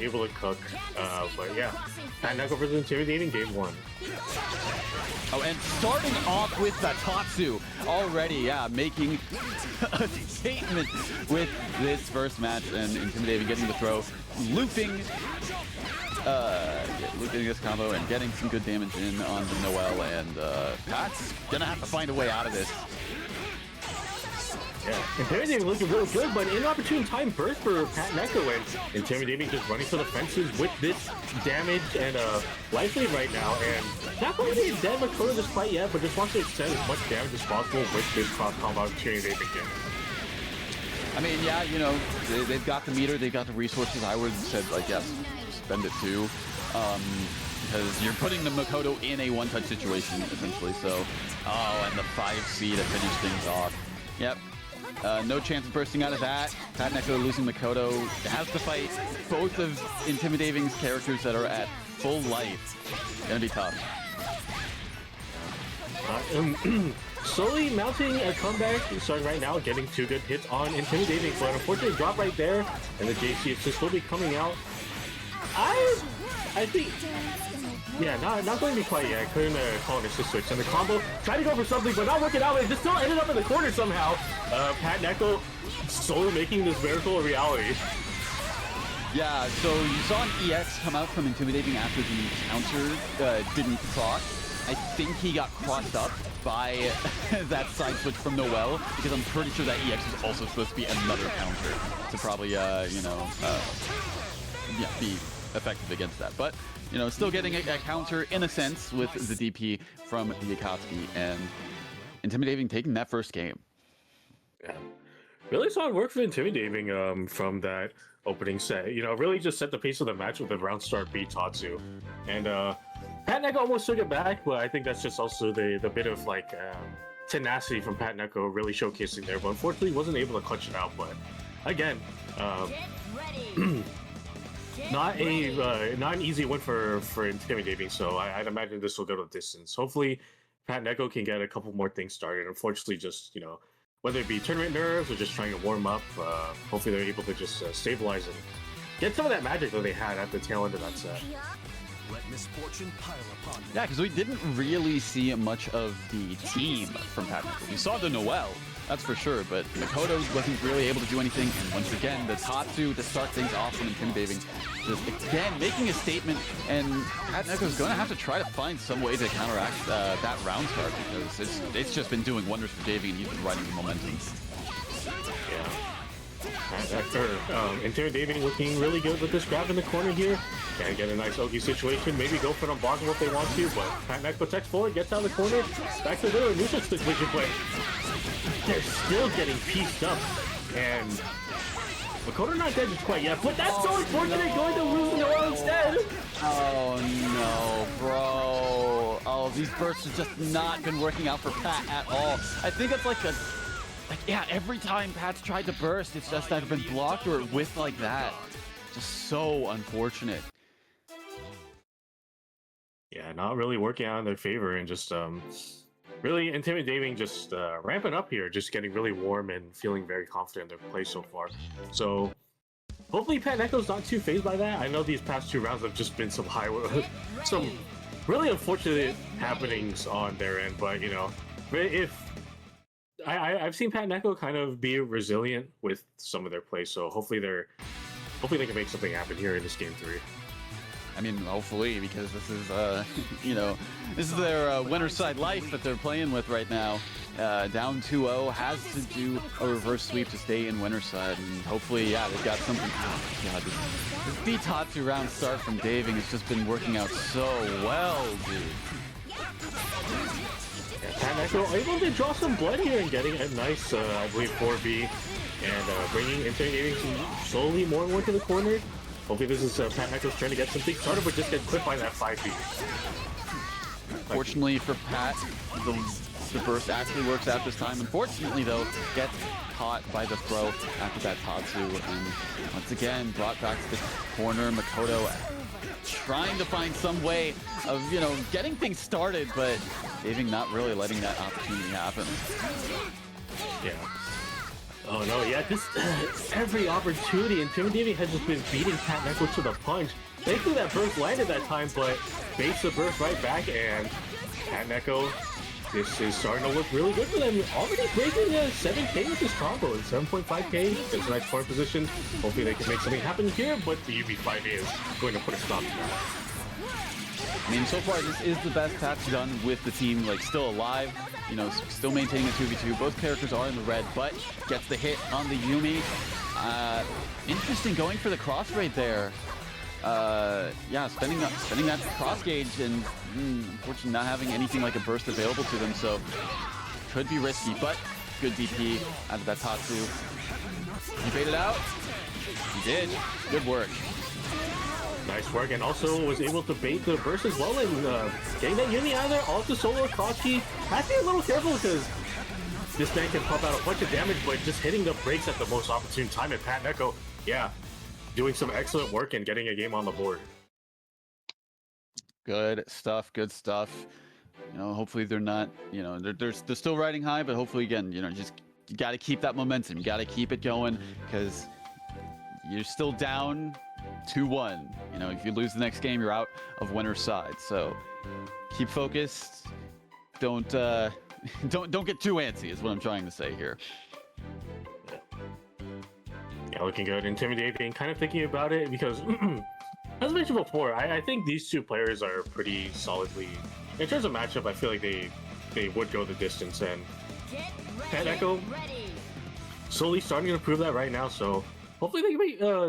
able to cook. But yeah, PatNeko versus Intimidating game 1. Oh, and starting off with the Tatsu already, yeah, making a statement with this first match, and Intimidating getting the throw, looping this combo and getting some good damage in on the Noel, and Pat's gonna have to find a way out of this. Yeah, Intimidating looking real good, but inopportune time burst for PatNeko, and Intimidating just running for the fences with this damage and life lead right now, and not going to be dead Makoto this fight yet, but just wants to extend as much damage as possible with this cross combo opportunity they've been getting. I mean, yeah, you know, they've got the meter, they've got the resources. I would have said, like, yes, spend it too, because you're putting the Makoto in a one-touch situation, essentially, so... Oh, and the 5C to finish things off. Yep. No chance of bursting out of that. PatNeko losing Makoto has to fight both of Intimidating's characters that are at full life. Gonna be tough. Slowly mounting a comeback, starting right now, getting 2 good hits on Intimidating, but unfortunately drop right there, and the JC assist will be coming out. I think... Yeah, not going to be quite yet. Couldn't call an assist switch. And the combo, tried to go for something, but not working out. It just still ended up in the corner somehow. PatNeko slowly making this miracle a reality. Yeah, so you saw an EX come out from Intimidating after the counter didn't proc. I think he got crossed up by that side switch from Noel, because I'm pretty sure that EX was also supposed to be another counter to probably, you know, yeah, be effective against that. But, you know, still getting a counter in a sense with the DP from the Akatsuki, and Intimidating taking that first game. Yeah. Really solid work for Intimidating from that opening set. You know, really just set the pace of the match with a round start beat Tatsu. And PatNeko almost took it back, but I think that's just also the bit of like tenacity from PatNeko really showcasing there. But unfortunately wasn't able to clutch it out. But again, not an easy win for Intimidating, so I'd imagine this will go to distance. Hopefully PatNeko can get a couple more things started. Unfortunately, just, you know, whether it be tournament nerves or just trying to warm up, hopefully they're able to just stabilize and get some of that magic that they had at the tail end of that set. Let misfortune pile upon Yeah, because we didn't really see much of the team from PatNeko. We saw the Noel, that's for sure, but Makoto wasn't really able to do anything, and once again, the Tatsu to start things off from Intimidating, just again making a statement, and PatNeko's going to have to try to find some way to counteract that round start, because it's just been doing wonders for Davey, and he's been riding the momentum. Yeah. Intimidating looking really good with this grab in the corner here. Can get a nice Ogi situation, maybe go for an unblockable if they want to, but PatNeko protects forward, gets out of the corner, back to the middle, neutral stick vision play. They're still getting pieced up, and Makoto not dead just quite yet, but that's so unfortunate, going to lose Noel instead! Oh no, bro. Oh, these bursts have just not been working out for Pat at all. I think it's like yeah, every time Pat's tried to burst, it's just either been blocked or whiffed like that. Just so unfortunate. Yeah, not really working out in their favor, and just really Intimidating just ramping up here, just getting really warm and feeling very confident in their play so far. So hopefully PatNeko's not too phased by that. I know these past 2 rounds have just been some some really unfortunate happenings on their end, but you know, if I've seen PatNeko kind of be resilient with some of their play, so hopefully they can make something happen here in this game 3. I mean, hopefully, because this is, you know, this is their winner side life that they're playing with right now. Down 2-0, has to do a reverse sweep to stay in winner side, and hopefully, yeah, they've got something. Oh my god, this B-Tatsu round start from Daving has just been working out so well, dude. PatNeko able to draw some blood here and getting a nice, I believe, 4B, and bringing Intimidating slowly more and more to the corner. Hopefully this is PatNeko's trying to get something started, but just get clipped by that 5B. Fortunately for Pat, the burst actually works out this time. Unfortunately, though, gets caught by the throw after that Tatsu, and once again brought back to the corner. Makoto trying to find some way of, you know, getting things started, but Daving not really letting that opportunity happen. Yeah. Oh no, yeah, this every opportunity, Intimidating has just been beating PatNeko to the punch. Thankfully that burst landed that time, but baits the burst right back, and PatNeko, this is starting to look really good for them. Already breaking 7k with this combo, 7.5k. It's a nice point position. Hopefully they can make something happen here, but the UB5A is going to put a stop to that. I mean, so far this is the best Pat's done with the team, like, still alive. You know, still maintaining a 2v2. Both characters are in the red, but gets the hit on the Yumi. Interesting going for the cross raid there. Yeah, spending that cross gauge and unfortunately not having anything like a burst available to them, so could be risky, but good DP out of that Tatsu. He baited out. He did. Good work. Nice work, and also was able to bait the burst as well, and getting that Yumi out of there, off the solo cross key. Have to be a little careful because this man can pump out a bunch of damage, but just hitting the brakes at the most opportune time. And PatNeko, yeah, doing some excellent work and getting a game on the board. Good stuff, good stuff. You know, hopefully they're not, you know, they're still riding high, but hopefully, again, you know, just you got to keep that momentum. You got to keep it going because you're still down 2-1. You know, if you lose the next game, you're out of winner's side. So keep focused. Don't get too antsy is what I'm trying to say here. Yeah, looking good. Intimidating, kind of thinking about it because, as mentioned before, I think these two players are pretty solidly, in terms of matchup, I feel like they would go the distance, and PatNeko slowly starting to prove that right now, so hopefully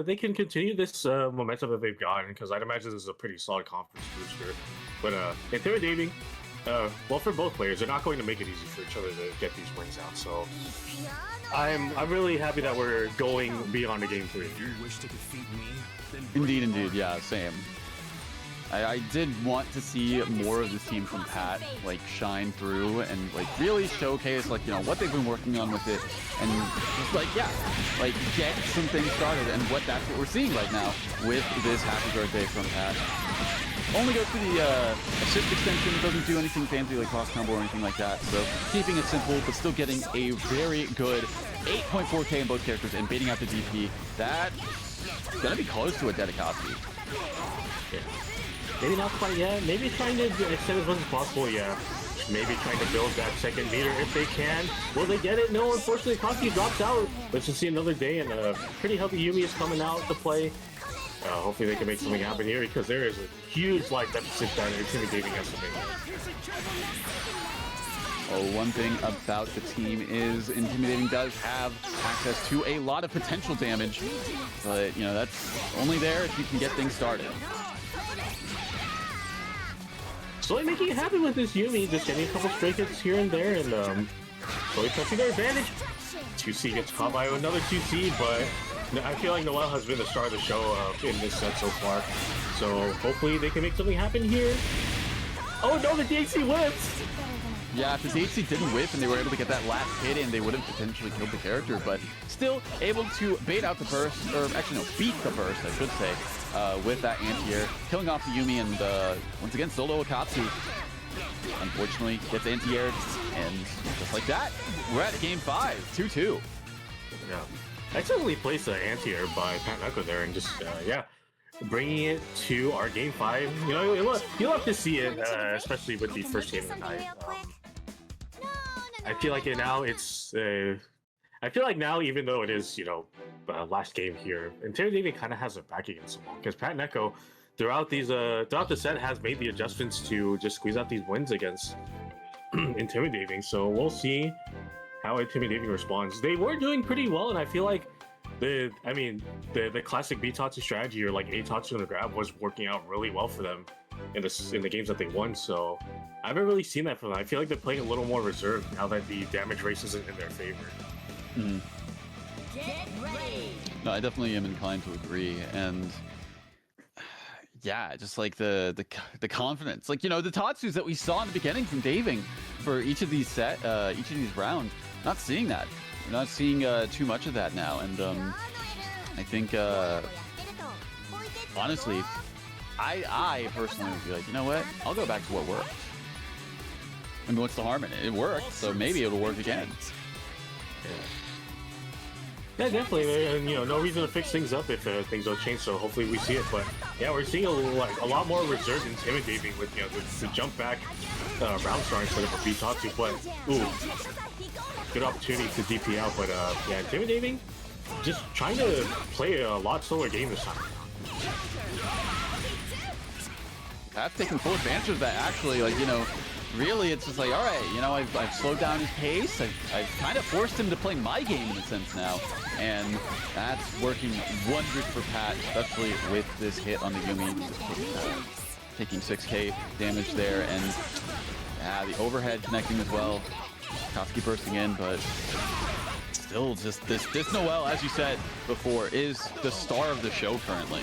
they can continue this momentum that they've gotten, because I'd imagine this is a pretty solid conference booster. But Intimidating, well, for both players, they're not going to make it easy for each other to get these wins out, so I'm really happy that we're going beyond the game 3. You wish to defeat me? Then Indeed, yeah, same. I did want to see more of this team from Pat, like, shine through and, like, really showcase, like, you know, what they've been working on with it, and just, like, yeah, like, get some things started, and that's what we're seeing right now with this happy birthday from Pat. Only goes to the assist extension, doesn't do anything fancy like cross combo or anything like that, so keeping it simple, but still getting a very good 8.4k in both characters and baiting out the DP. That's gonna be close to a Dedicati. Yeah. Maybe not quite yet. Maybe trying to extend as much as possible, yeah. Maybe trying to build that second meter if they can. Will they get it? No, unfortunately, Koski drops out. Let's just see another day, and a pretty healthy Yumi is coming out to play. Hopefully they can make something happen here, because there is a huge life deficit that Intimidating has to make. Oh, one thing about the team is Intimidating does have access to a lot of potential damage, but, you know, that's only there if you can get things started. Slowly making it happen with this Yumi, just getting a couple stray hits here and there, and slowly pressing their advantage. 2C gets caught by another 2C, but I feel like Noel has been the star of the show in this set so far. So hopefully they can make something happen here. Oh no, the DHC whips! Yeah, if the DHC didn't whip and they were able to get that last hit in, they would have potentially killed the character, but still able to bait out the burst, or actually no, beat the burst, I should say, with that anti-air, killing off the Yumi, and once again, solo Akatsu. Unfortunately, gets anti-aired, and just like that, we're at game 5, 2-2. Yeah. Excellently placed the anti-air by PatNeko there, and just, yeah, bringing it to our game 5. You know, you'll have to see it, especially with the first game of the night. I feel like now it's, I feel like now, even though it is, you know, last game here, Intimidating kind of has it back against them all, because PatNeko, throughout the set, has made the adjustments to just squeeze out these wins against Intimidating. So we'll see how Intimidating responds. They were doing pretty well, and I feel like the classic B Tatsu strategy, or like A Tatsu in the grab, was working out really well for them in the games that they won. So I haven't really seen that from them. I feel like they're playing a little more reserved now that the damage race isn't in their favor. Mm-hmm. No, I definitely am inclined to agree, and yeah, just like the confidence, like, you know, the Tatsus that we saw in the beginning from Daving for each of these rounds, not seeing that. We're not seeing too much of that now, and I think honestly, I personally would be like, you know what, I'll go back to what worked. I mean, what's the harm in it? It worked, so maybe it'll work again. Yeah, definitely, and you know, no reason to fix things up if things don't change. So hopefully we see it. But yeah, we're seeing a lot more reserved intimidating with the jump back round start instead of a Bitatsu. But ooh, good opportunity to DP out. But yeah, intimidating, just trying to play a lot slower game this time. Pat's taking full advantage of that, actually. Like, you know, really, it's just like, all right, you know, I've slowed down his pace. I've kind of forced him to play my game in a sense now. And that's working wonders for Pat, especially with this hit on the Yumi. Just taking 6k damage there. And yeah, the overhead connecting as well. Koski bursting in, but still just this Noel, as you said before, is the star of the show currently.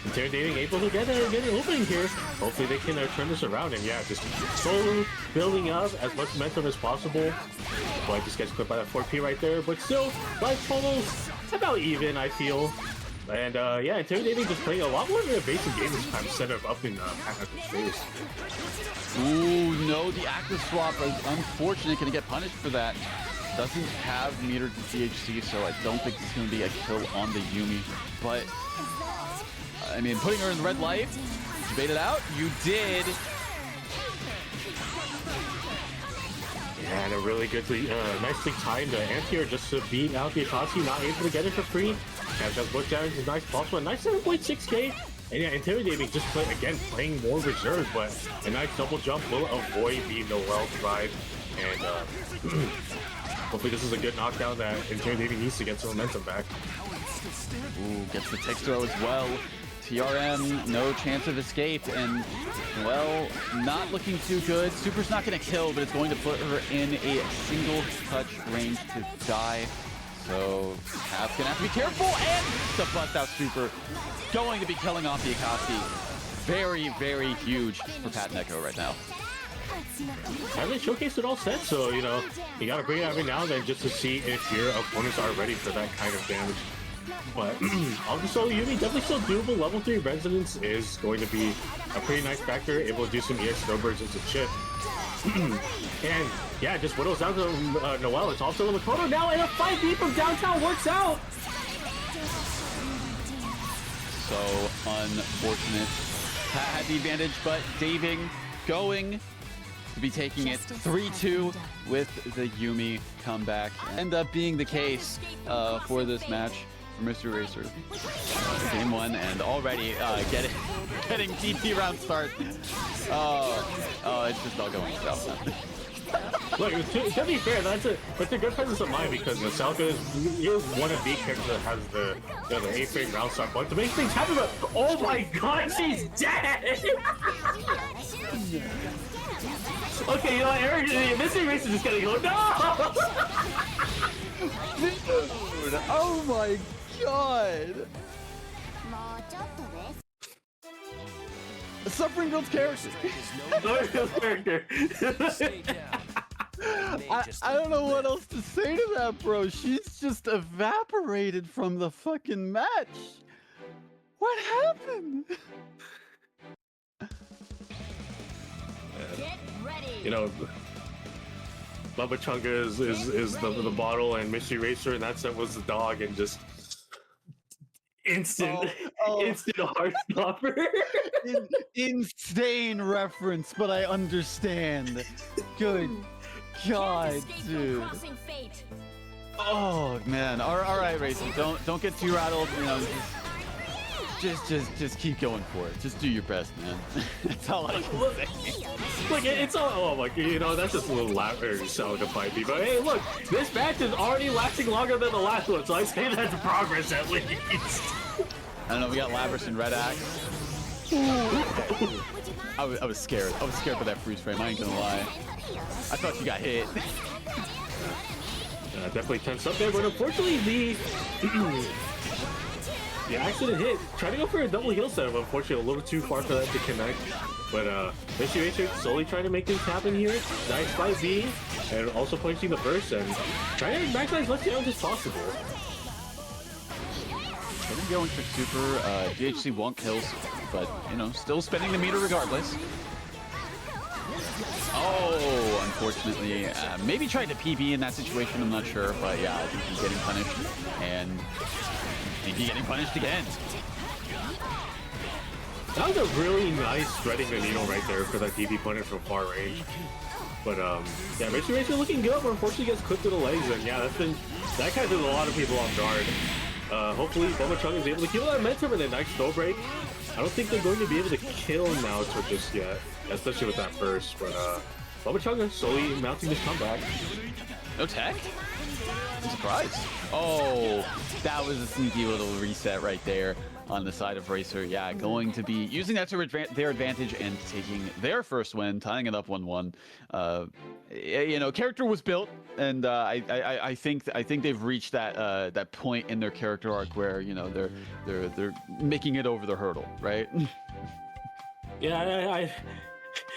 Intimidating, able to get an opening here. Hopefully they can turn this around, and yeah, just slowly building up as much momentum as possible. Boy, just gets clipped by that 4P right there, but still, life totals about even, I feel. And yeah, intimidating, just playing a lot more of a basic game this time instead of up in PatNeko's face. Ooh, no, the active swap is unfortunate. Gonna get punished for that. Doesn't have meter to DHC, so I don't think it's gonna be a kill on the Yumi. But I mean, putting her in red life, did you bait it out? You did. Yeah, and a really good, nicely timed anti-air just to beat out the Akatsuki, not able to get it for free. Catch up both damage is nice, also a nice 7.6k. And yeah, intimidating, just playing more reserved, but a nice double jump will avoid the Noel drive. And hopefully this is a good knockdown that intimidating needs to get some momentum back. Ooh, gets the text throw as well. TRM, no chance of escape, and well, not looking too good. Super's not going to kill, but it's going to put her in a single touch range to die. So Pat's going to have to be careful, and the bust out Super going to be killing off the Akatsuki. Very, very huge for PatNeko right now. And they showcased it all set, so you know, you gotta bring it every now and then just to see if your opponents are ready for that kind of damage. But also, Yumi definitely still doable. Level 3 Resonance is going to be a pretty nice factor, able to do some EX snowbirds into chip. And yeah, just whittles down to Noel. It's also in the corner now, and a 5B from downtown works out. So unfortunate. Pat had the advantage, but Daving going to be taking it 3-2 with the Yumi comeback. End up being the case for this match for Mr. Racer. Game 1 and already getting TP round start. Oh, it's just all going south now. Look, to be fair, that's a good presence of mind because Nasalka is one of the characters that has the A-frame round start, but to make things happen, but oh my god, she's dead! Okay, you know what, Eric, Mr. Race is just gonna go, no! Dude, oh my god! Suffering Girl's character. I don't know what else to say to that, bro. She's just evaporated from the fucking match. What happened? You know, Bumbachunga is the bottle, and Mystery Racer, and that set was the dog, and just instant heart stopper. Insane reference, but I understand. Good God, dude. Oh man. All right, Racer. Don't get too rattled. You know, just keep going for it. Just do your best, man. That's all I can say. Look, it's all like, you know, that's just a little louder sound to fight me. But hey, look, this match is already lasting longer than the last one, so I say that's progress at least. I don't know. We got Labrys and Red Axe. I was scared. I was scared for that freeze frame. I ain't gonna lie. I thought you got hit. Definitely tense up there, but unfortunately the accident hit. Trying to go for a double heal setup, unfortunately a little too far for that to connect. But Mystery Racer slowly trying to make things happen here. Nice 5B, and also punching the burst and trying to maximize as much damage as possible. They're going for super. DHC won't kills, but you know, still spending the meter regardless. Oh, unfortunately, maybe tried to PB in that situation. I'm not sure, but yeah, I think he's getting punished, and I think he's getting punished again. That was a really nice threading the needle right there for that DP punish from far range. But yeah, Mystery Racer looking good, but unfortunately gets clipped to the legs, and yeah, that kind of threw a lot of people off guard. Hopefully Bumbachunga is able to kill that momentum and a nice throw break. I don't think they're going to be able to kill Naoto just yet, especially with that burst, but Bumbachunga slowly mounting this comeback. No tech? I'm surprised. Oh, that was a sneaky little reset right there on the side of Racer. Yeah, going to be using that to their advantage and taking their first win, tying it up 1-1. You know, character was built, and I think they've reached that point in their character arc where, you know, they're making it over the hurdle, right? Yeah,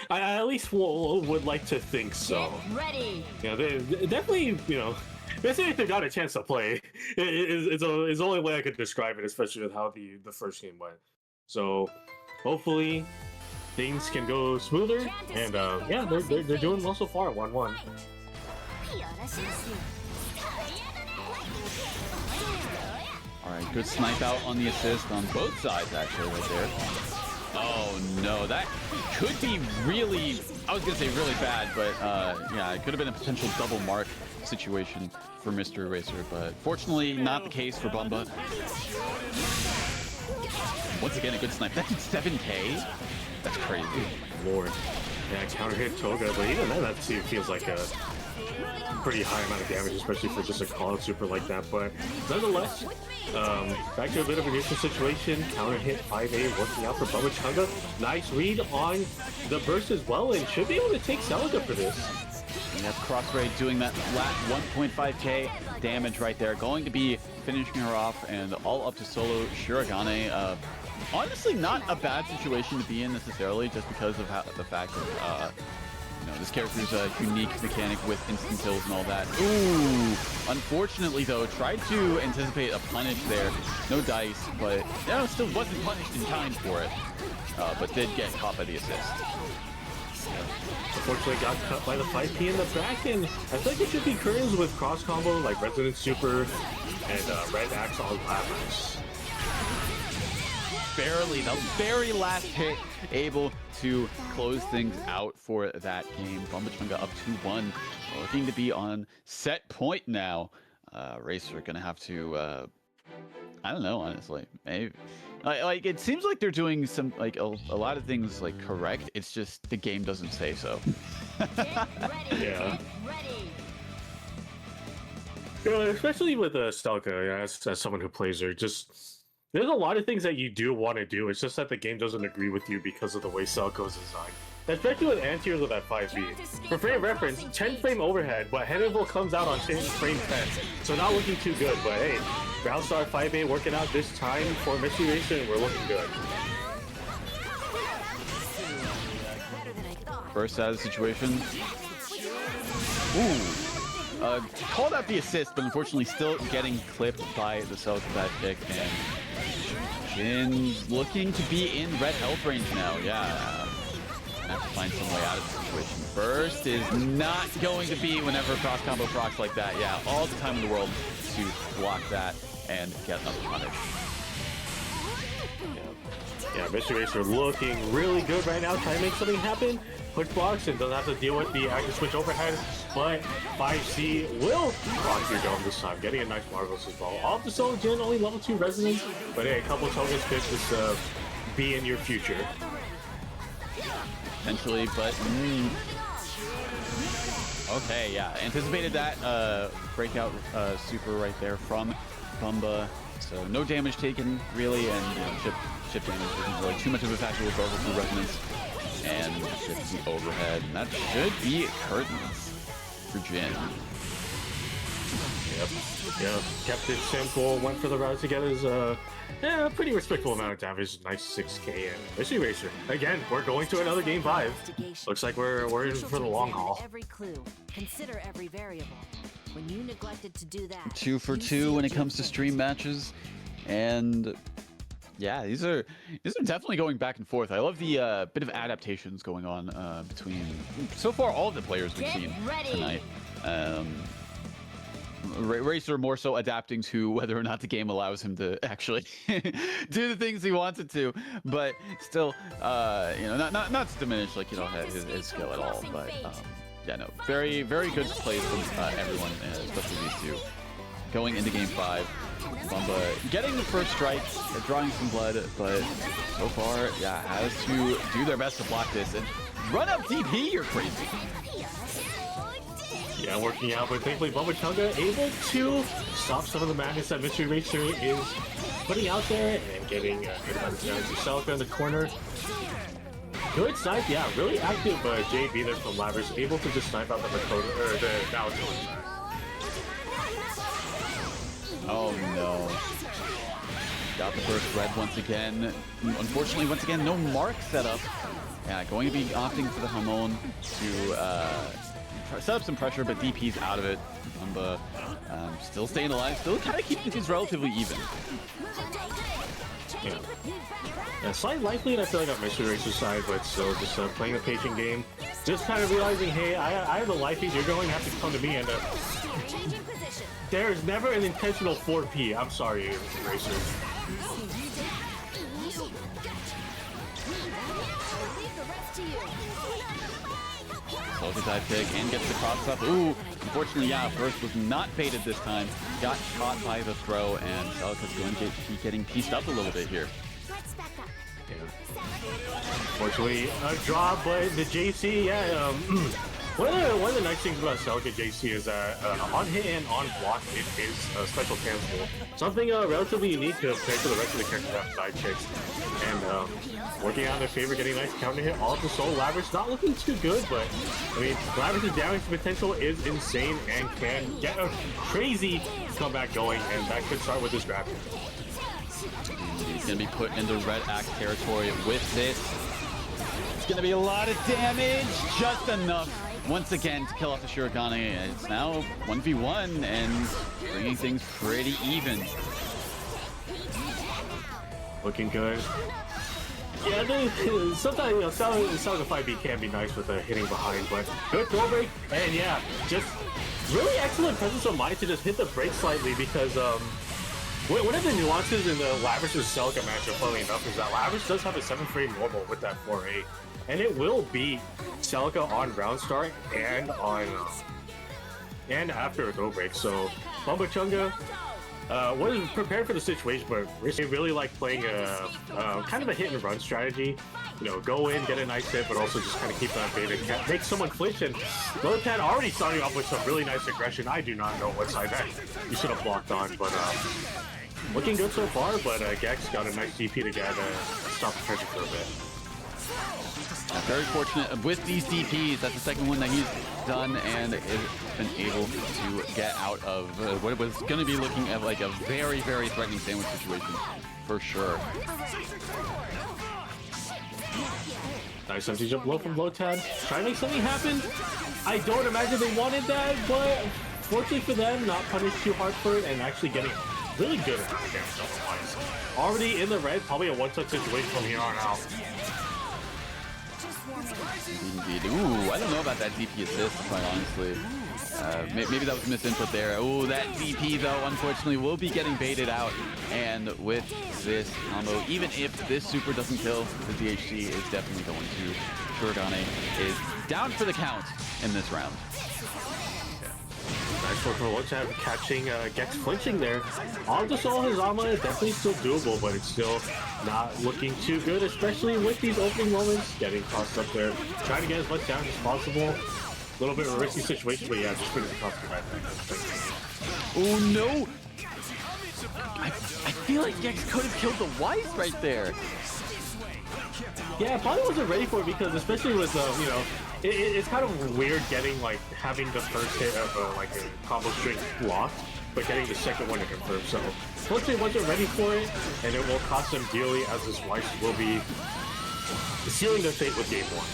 I at least would like to think so. Get ready. Yeah, they definitely, you know, basically if they got a chance to play, it's the only way I could describe it, especially with how the first game went. So hopefully things can go smoother, and yeah, they're doing well so far. 1-1. All right, good snipe out on the assist on both sides, actually, right there. Oh no, that could be really, I was gonna say really bad, but yeah, it could have been a potential double mark situation for Mystery Racer, but fortunately not the case for Bumba. Once again, a good snipe. That did 7K? That's crazy. Lord. Yeah, counter hit Toga, but even then that feels like a pretty high amount of damage, especially for just a call-out super like that. But nonetheless, back to a bit of a neutral situation. Counter hit 5A working out for Bumbachunga. Nice read on the burst as well, and should be able to take Celica for this. And that's Crossray doing that flat 1.5k damage right there. Going to be finishing her off, and all up to solo Shirogane. Honestly, not a bad situation to be in necessarily, just because of the fact that you know, this character's a unique mechanic with instant kills and all that. Ooh! Unfortunately, though, tried to anticipate a punish there. No dice, but you know, still wasn't punished in time for it. But did get caught by the assist. Unfortunately got cut by the 5P in the back, and I think it should be curtains with cross combo like Resident Super and Red Axe on Labyrinth. Barely, the very last hit, able to close things out for that game. Bumbachunga up 2-1, looking to be on set point now. Racer gonna have to, I don't know, honestly. Maybe, like it seems like they're doing some, like a lot of things like correct. It's just the game doesn't say so. Yeah. You know, especially with Stelka, as someone who plays her, just there's a lot of things that you do want to do. It's just that the game doesn't agree with you because of the way Stelka is designed. Especially with anti-airs with that 5B. For frame of reference, 10 frame overhead, but head interval comes out on frame 10. So not looking too good, but hey, roundstar 5A working out this time for Mystery Racer, and we're looking good. First out of the situation. Ooh. Called out the assist, but unfortunately still getting clipped by the Celica pick, and Jin's looking to be in red health range now. Yeah, have to find some way out of the situation. Burst is not going to be whenever cross combo procs like that. Yeah, all the time in the world to block that and get another punish. Yeah, Mystery Racer looking really good right now, trying to make something happen. Push blocks and doesn't have to deal with the active switch overhead, but 5C will block your dome this time, getting a nice Marvelous as well. Off the solo Jin, only level 2 resonance, but hey, a couple of tokens could just be in your future. Potentially, but okay, yeah, anticipated that breakout super right there from Bumba. So no damage taken really, and you know, chip damage isn't really too much of a factor with level 2 resonance. And shift the overhead, and that should be curtains for Jin. Yep, kept it simple, went for the route to get his yeah, pretty respectable amount of damage, nice 6k, and Mystery Racer. Again, we're going to another game 5. Looks like we're in for the long haul. Every clue, consider every variable. When you neglected to do that, 2 for 2 when it comes to stream matches, and Yeah, these are definitely going back and forth. I love the bit of adaptations going on between so far all of the players we've seen tonight. Racer more so adapting to whether or not the game allows him to actually do the things he wants it to, but still, you know, not to diminish like his skill at all. But yeah, no, very good plays from everyone, especially these two. Going into game 5, Bumba getting the first strike, drawing some blood, but so far, yeah, has to do their best to block this and run up DP. You're crazy. Yeah, working out, but thankfully Bumbachunga able to stop some of the madness that Mystery Racer is putting out there and getting a good amount of damage to Celica in the corner. Good snipe, yeah, really active, but JB there from Labrys able to just snipe out the Makoto, or the Baldening. Oh no. Got the first red once again. Unfortunately, once again, no mark set up. Yeah, going to be opting for the Hamon to set up some pressure, but DP's out of it. Bumba still staying alive, still kind of keeping things relatively even. Yeah. Slight life lead, I feel like, on Mystery Racer's side, but still just playing the patient game. Just kind of realizing, hey, I have a life lead, you're going to have to come to me, and there's never an intentional 4P. I'm sorry, Racer. So the dive kick and gets the cross up. Ooh, unfortunately, yeah, Burst was not baited this time. Got caught by the throw, and Celica's going to be getting pieced up a little bit here. Unfortunately, a draw, but the JC, yeah, one of the nice things about Celica JC is that on hit and on block it is special cancel. Something relatively unique compared to the rest of the characters that have side kicks. And working out in their favor, getting a nice counter hit. All of the soul. Labrys not looking too good, but I mean, Labrys' damage potential is insane and can get a crazy comeback going, and that could start with this grab. He's going to be put into red axe territory with this. It's going to be a lot of damage, just enough once again to kill off the Shirogane. It's now 1v1 and bringing things pretty even. Looking good. Yeah, sometimes, you know, Celica 5B can be nice with hitting behind, but good throw break, and yeah, just really excellent presence of mind to just hit the brake slightly, because one of the nuances in the Labrys vs Celica matchup, funnily enough, is that Labrys does have a 7-frame normal with that 4A, and it will beat Celica on round start and on and after a throw break. So Bumbachunga wasn't prepared for the situation, but they really like playing a kind of a hit and run strategy. You know, go in, get a nice hit, but also just kind of keep that bait and make someone flinch. And Lotad already starting off with some really nice aggression. I do not know what side that you should have blocked on, but looking good so far. But Gex got a nice DP to get stop the pressure for a bit. Very fortunate with these DPs. That's the second one that he's done and has been able to get out of what was going to be looking at like a very threatening sandwich situation for sure. Nice empty jump low from Lotad. Trying to make something happen. I don't imagine they wanted that, but fortunately for them, not punished too hard for it and actually getting really good amount of damage otherwise. Already in the red, probably a one-touch situation from here on out. Indeed. Ooh, I don't know about that DP assist, quite honestly. Maybe that was misinput there. Ooh, that DP, though, unfortunately, will be getting baited out. And with this combo, even if this super doesn't kill, the DHC is definitely going to. Shirogane is down for the count in this round. Nice work for Lotad catching Gex flinching there. On the soul, his armor is definitely still doable, but it's still not looking too good, especially with these opening moments. Getting tossed up there, trying to get as much damage as possible. A little bit of a risky situation, but yeah, just putting the toss right back. Oh no! I feel like Gex could have killed the Weiss right there. Yeah, probably wasn't ready for it because, especially with you know, it's kind of weird getting like having the first hit of like a combo string blocked, but getting the second one to confirm. So, fortunately, wasn't ready for it, and it will cost them dearly as this Weiss will be sealing their fate with game 1.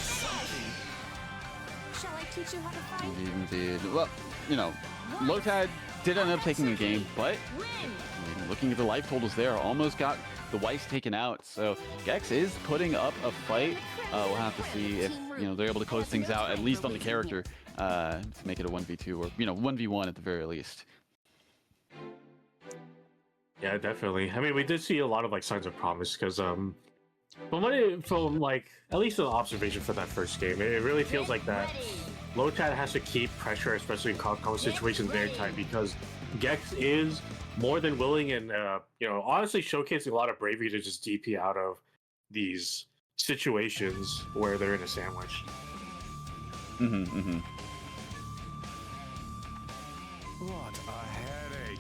Shall I teach you how to fight? Indeed. Well, you know, Lotad did end up taking the game, but looking at the life totals there, almost got the Weiss taken out. So Gex is putting up a fight. We'll have to see if they're able to close things out, at least on the character, to make it a 1v2 or 1v1 at the very least. Yeah, definitely. I mean, we did see a lot of like signs of promise because from like at least an observation for that first game, it really feels like that Lotad has to keep pressure, especially in combo situations, very tight because Gex is more than willing and honestly showcasing a lot of bravery to just DP out of these situations where they're in a sandwich. What a headache.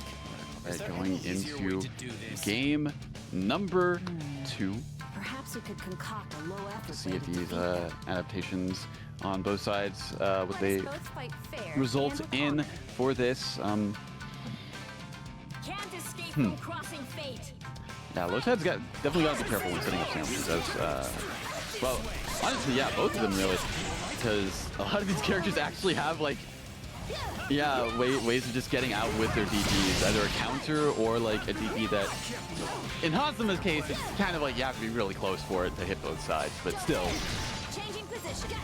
Going into game number 2. Perhaps we could concoct a low effort. See if these adaptations on both sides, what they result in for this. Can't escape from crossing fate. Yeah, Lotad's definitely got to be careful when setting up sandwiches. Well, honestly, yeah, both of them really, because a lot of these characters actually have like, ways of just getting out with their DPs, either a counter or like a DP that, in Hansuma's case, it's kind of like you have to be really close for it to hit both sides, but still. Changing position.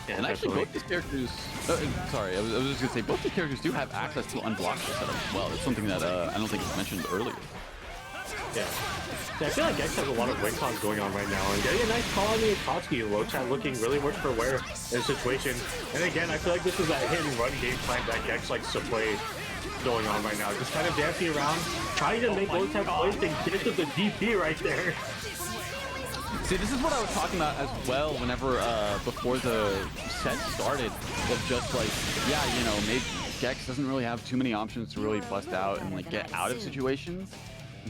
Yeah, And actually, both these characters. Sorry, I was just gonna say both these characters do have access to unblockable setup as well. It's something that I don't think was mentioned earlier. Yeah, I feel like Gex has a lot of win cons going on right now, and getting a nice call on the Akatsuki, Lotad looking really worse for wear in this situation. And again, I feel like this is that hit and run game plan that Gex likes to play going on right now. Just kind of dancing around, trying to make Lotad plays and get to the DP right there. See, this is what I was talking about as well whenever, before the set started, of just like, maybe Gex doesn't really have too many options to really bust out and like get out of situations,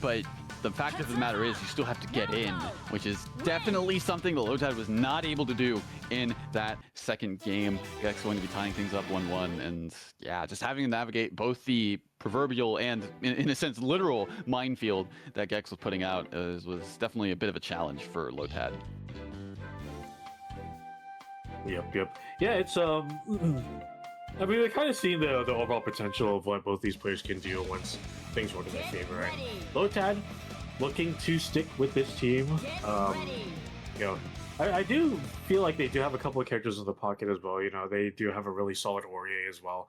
but the fact of the matter is you still have to get in, which is definitely something that Lotad was not able to do in that second game. Gex going to be tying things up 1-1, and yeah, just having to navigate both the proverbial and, in a sense, literal minefield that Gex was putting out was definitely a bit of a challenge for Lotad. Yep. Yeah, it's I mean, we're kind of seeing the overall potential of what both these players can do once things work in their favor. Right? Lotad looking to stick with this team. I do feel like they do have a couple of characters in the pocket as well. They do have a really solid Aurier as well.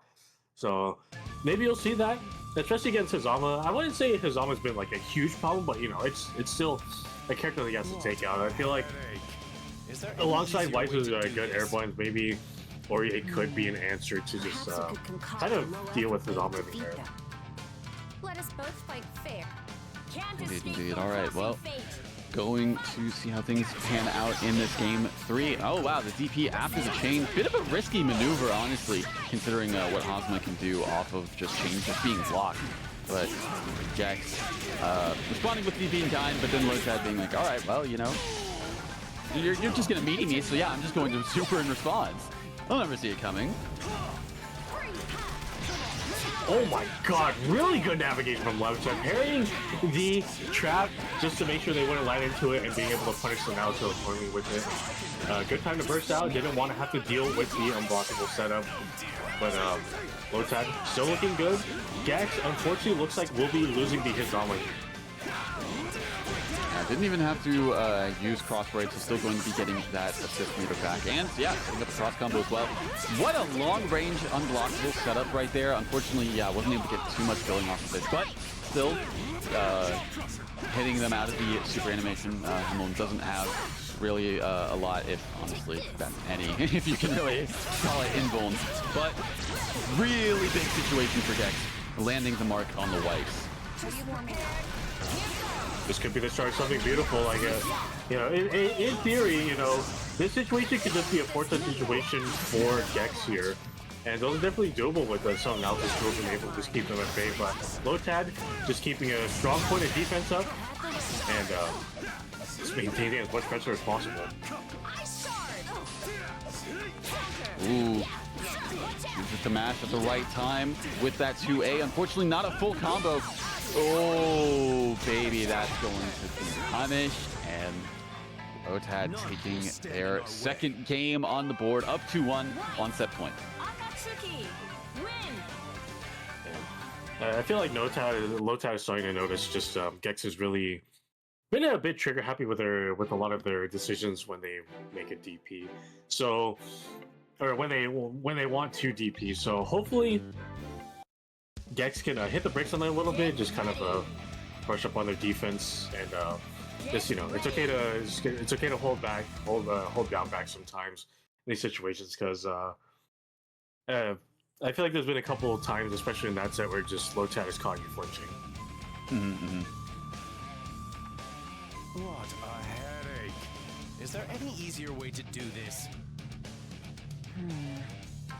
So maybe you'll see that, especially against Hazama. I wouldn't say Hazama's been like a huge problem, but it's still a character that he has to take out. I feel like alongside Weiss's good airborne, maybe Aurier could be an answer to just kind of deal with Hazama in the air. Let us both fight fair. Can't Indeed. All right, well, going to see how things pan out in this game 3. Oh, wow, the DP after the chain. Bit of a risky maneuver, honestly, considering what Hansuma can do off of just chain just being blocked. But Gex responding with DP in kind, but then Lotad being like, all right, well, you're just going to meet me, so yeah, I'm just going to super in response. I'll never see it coming. Oh my god, really good navigation from Lotad, parrying the trap just to make sure they wouldn't land into it and being able to punish them out so accordingly with it. Good time to burst out, didn't want to have to deal with the unblockable setup, but Lotad still looking good. Gex, unfortunately, looks like we'll be losing the Hazama. Didn't even have to use cross breaks. He's still going to be getting that assist meter back. And yeah, setting up a cross combo as well. What a long range unblockable setup right there. Unfortunately, yeah, wasn't able to get too much going off of it, but still hitting them out of the super animation. Hamilton doesn't have really a lot, if honestly, that any, if you can really call it invuln. But really big situation for Gex, landing the mark on the Weiss. This could be the start of something beautiful, I guess. In theory, this situation could just be a fortunate situation for Gex here. And those are definitely doable with some analysis tools and able to just keep them at bay. But Lotad just keeping a strong point of defense up and just maintaining as much pressure as possible. Ooh. Uses the mash at the right time with that 2A. Unfortunately, not a full combo. Oh, baby, that's going to be punished. And Lotad taking their second game on the board, up 2-1 on set point. I feel like Lotad is starting to notice just Gex is really been a bit trigger happy with a lot of their decisions when they make a DP. So, or when they want to DP. So hopefully Gex can hit the brakes on that a little bit, just kind of brush up on their defense, and just it's okay to hold down back sometimes in these situations, because I feel like there's been a couple of times, especially in that set, where just Lotad has caught you flinching. What a headache. Is there any easier way to do this?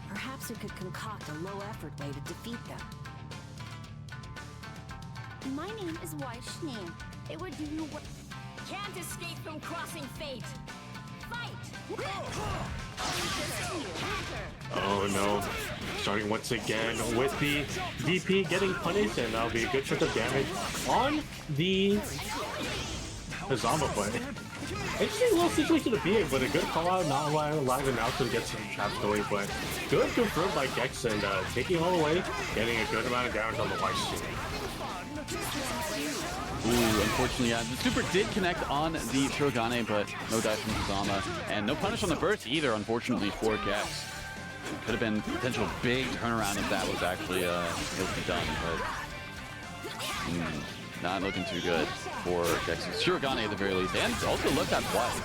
Perhaps we could concoct a low-effort way to defeat them. My name is Waishni. It would do you what? Can't escape from crossing fate. Fight! Oh no. Starting once again with the DP getting punished, and that'll be a good chunk of damage on the Hazama play. Interesting little situation to be in, but a good call out, not allowing the announcer to get some traps going, but good confirmed by Gex, and taking all the way, getting a good amount of damage on the white suit. Ooh, unfortunately, yeah, the super did connect on the Shirogane, but no dive from Hazama, and no punish on the burst either, unfortunately, for Gex. Could have been a potential big turnaround if that was actually able to be done, but not looking too good for Gex's Shirogane at the very least, and also looked at twice.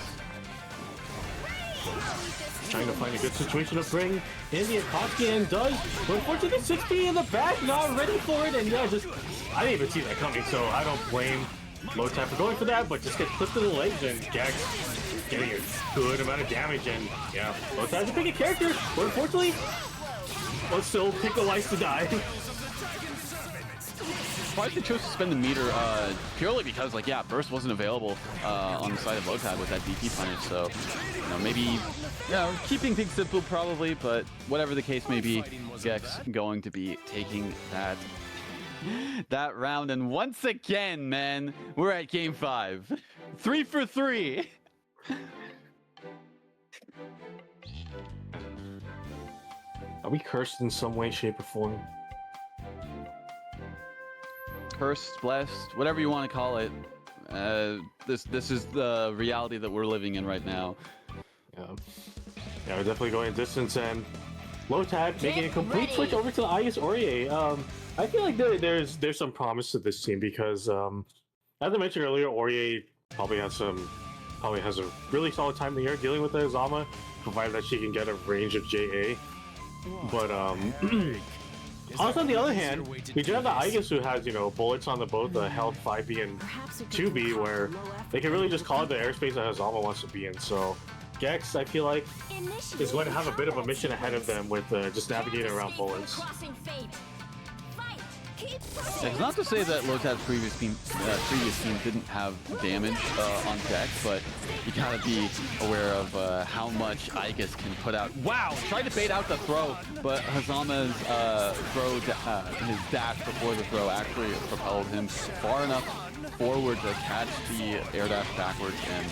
Trying to find a good situation to bring in the Akatsuki, and does, but unfortunately 60 in the back, not ready for it, and yeah, just, I didn't even see that coming, so I don't blame Lotad for going for that, but just get clipped in the legs, and Gex getting a good amount of damage, and yeah, Lotad's a bigger character, but unfortunately, let's still pick the life to die. Surprised they chose to spend the meter purely because, like, yeah, burst wasn't available on the side of Lotad with that DP punish, so maybe keeping things simple probably, but whatever the case may be, Gex going to be taking that round, and once again, man, we're at game 5, 3 for 3. Are we cursed in some way, shape, or form? Cursed, blessed, whatever you want to call it. This is the reality that we're living in right now. Yeah, we're definitely going distance, and Lotad making a complete switch over to the Igus Aurier. I feel like there's some promise to this team, because as I mentioned earlier, Aurier probably has a really solid time of the year dealing with the Hazama, provided that she can get a range of JA. But also on the other hand, we do have the Igus, who has bullets on both the health 5B and 2B, where they can really just call it the airspace that Hazama wants to be in. So Gex, I feel like, is going to have a bit of a mission ahead of them with just navigating around bullets. It's not to say that Lotad's previous team didn't have damage on Gex, but you gotta be aware of how much Igus can put out. Wow! Tried to bait out the throw, but Hazama's his dash before the throw actually propelled him far enough forward to catch the air dash backwards, and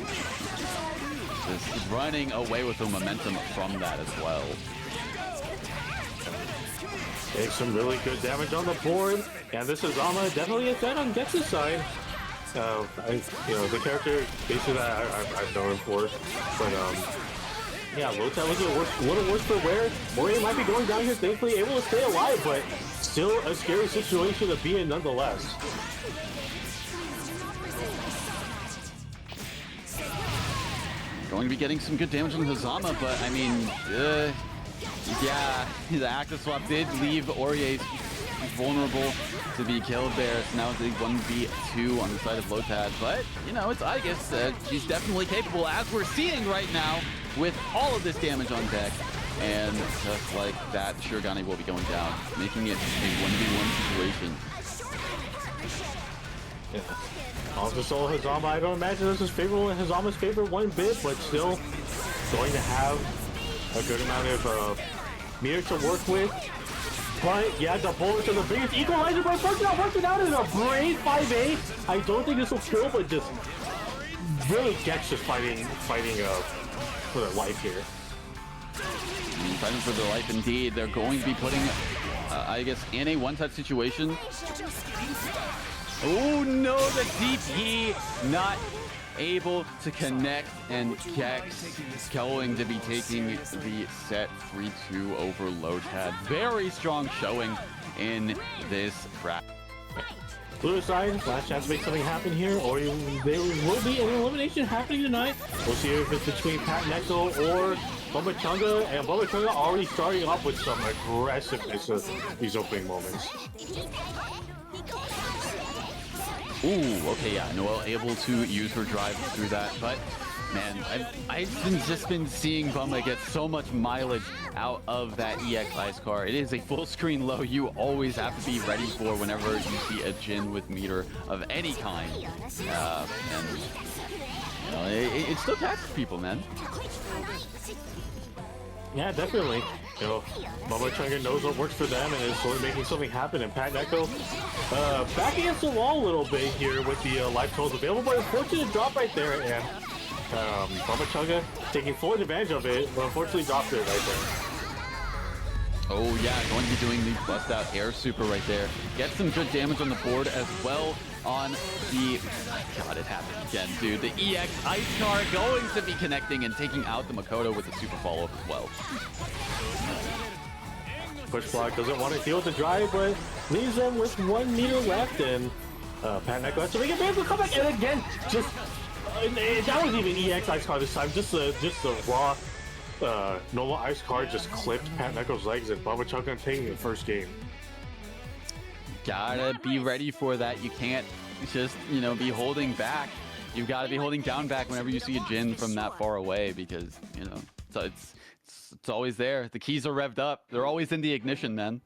just running away with the momentum from that as well. Takes some really good damage on the board, and this is Hazama definitely a fan on Gex's side. The character basically that I've known him for, but yeah, Lotad looking a little worse for wear. Aurier might be going down here, thankfully able to stay alive, but still a scary situation to be in nonetheless. Going to be getting some good damage on Hazama, but I mean, yeah, the active swap did leave Aurier vulnerable to be killed there. So now it's a 1v2 on the side of Lotad, but it's Igus. She's definitely capable, as we're seeing right now, with all of this damage on deck. And just like that, Shirogane will be going down, making it a 1v1 situation. Yeah. Also, solo Hazama, I don't imagine this is Hazama's favorite one bit, but still going to have a good amount of meter to work with. But yeah, the bullets are the biggest equalizer, but it's not working out in a brave 5A. I don't think this will kill, but just really Gex just fighting for their life here. Fighting for their life indeed. They're going to be putting I guess, in a one-touch situation. Oh no, the DP not able to connect, and Kex going to be taking the set 3-2 over Lotad. Very strong showing in this practice. Blue side, last chance to make something happen here, or there will be an elimination happening tonight. We'll see if it's between PatNeko or Bumbachunga, and Bumbachunga already starting off with some aggressiveness of these opening moments. Ooh, okay, yeah, Noelle able to use her drive through that, but man, I've just been seeing Bumba get so much mileage out of that EX Ice car. It is a full screen low you always have to be ready for whenever you see a Jin with meter of any kind. And you know, it still catches people, man. Yeah, definitely. You know, Bumbachunga knows what works for them and is sort of making something happen. And PatNeko back against the wall a little bit here with the life totals available, but unfortunate drop right there. And Bumbachunga taking full advantage of it, but unfortunately dropped it right there. Oh yeah, going to be doing the bust out air super right there. Get some good damage on the board as well on the... God, it happened again, dude. The EX Ice car going to be connecting and taking out the Makoto with the super follow-up as well. Push block doesn't want to deal with the drive, but leaves them with 1 meter left, and PatNeko has to make a beautiful comeback, and again, just that wasn't even EX Ice car this time, just a raw normal Ice car just clipped PatNeko's legs, and Bumbachunga taking the first game. Gotta be ready for that. You can't just, you know, be holding back. You've got to be holding down back whenever you see a Jin from that far away, because, you know, so it's always there. The keys are revved up. They're always in the ignition, man.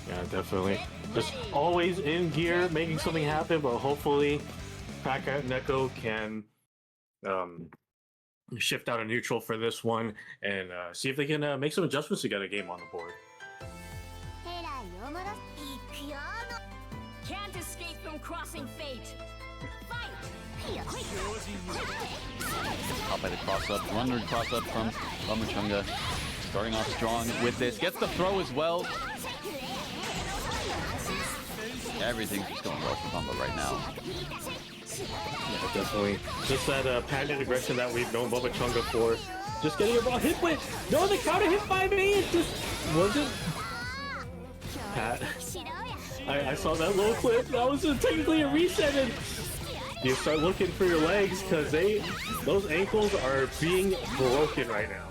Yeah, definitely. Just always in gear, making something happen, but hopefully PatNeko can shift out a neutral for this one and see if they can make some adjustments to get a game on the board. Can't escape from crossing fate. Fight! Out by the cross-up, runner cross-up from Bumbachunga. Starting off strong with this. Gets the throw as well. Everything's just going well for Bumba right now. Yeah, definitely. Just that patented aggression that we've known Bumbachunga for. Just getting a ball hit with. No, the counter hit by me. It just wasn't. Pat. I saw that little clip. That was technically a reset, and you start looking for your legs because those ankles are being broken right now.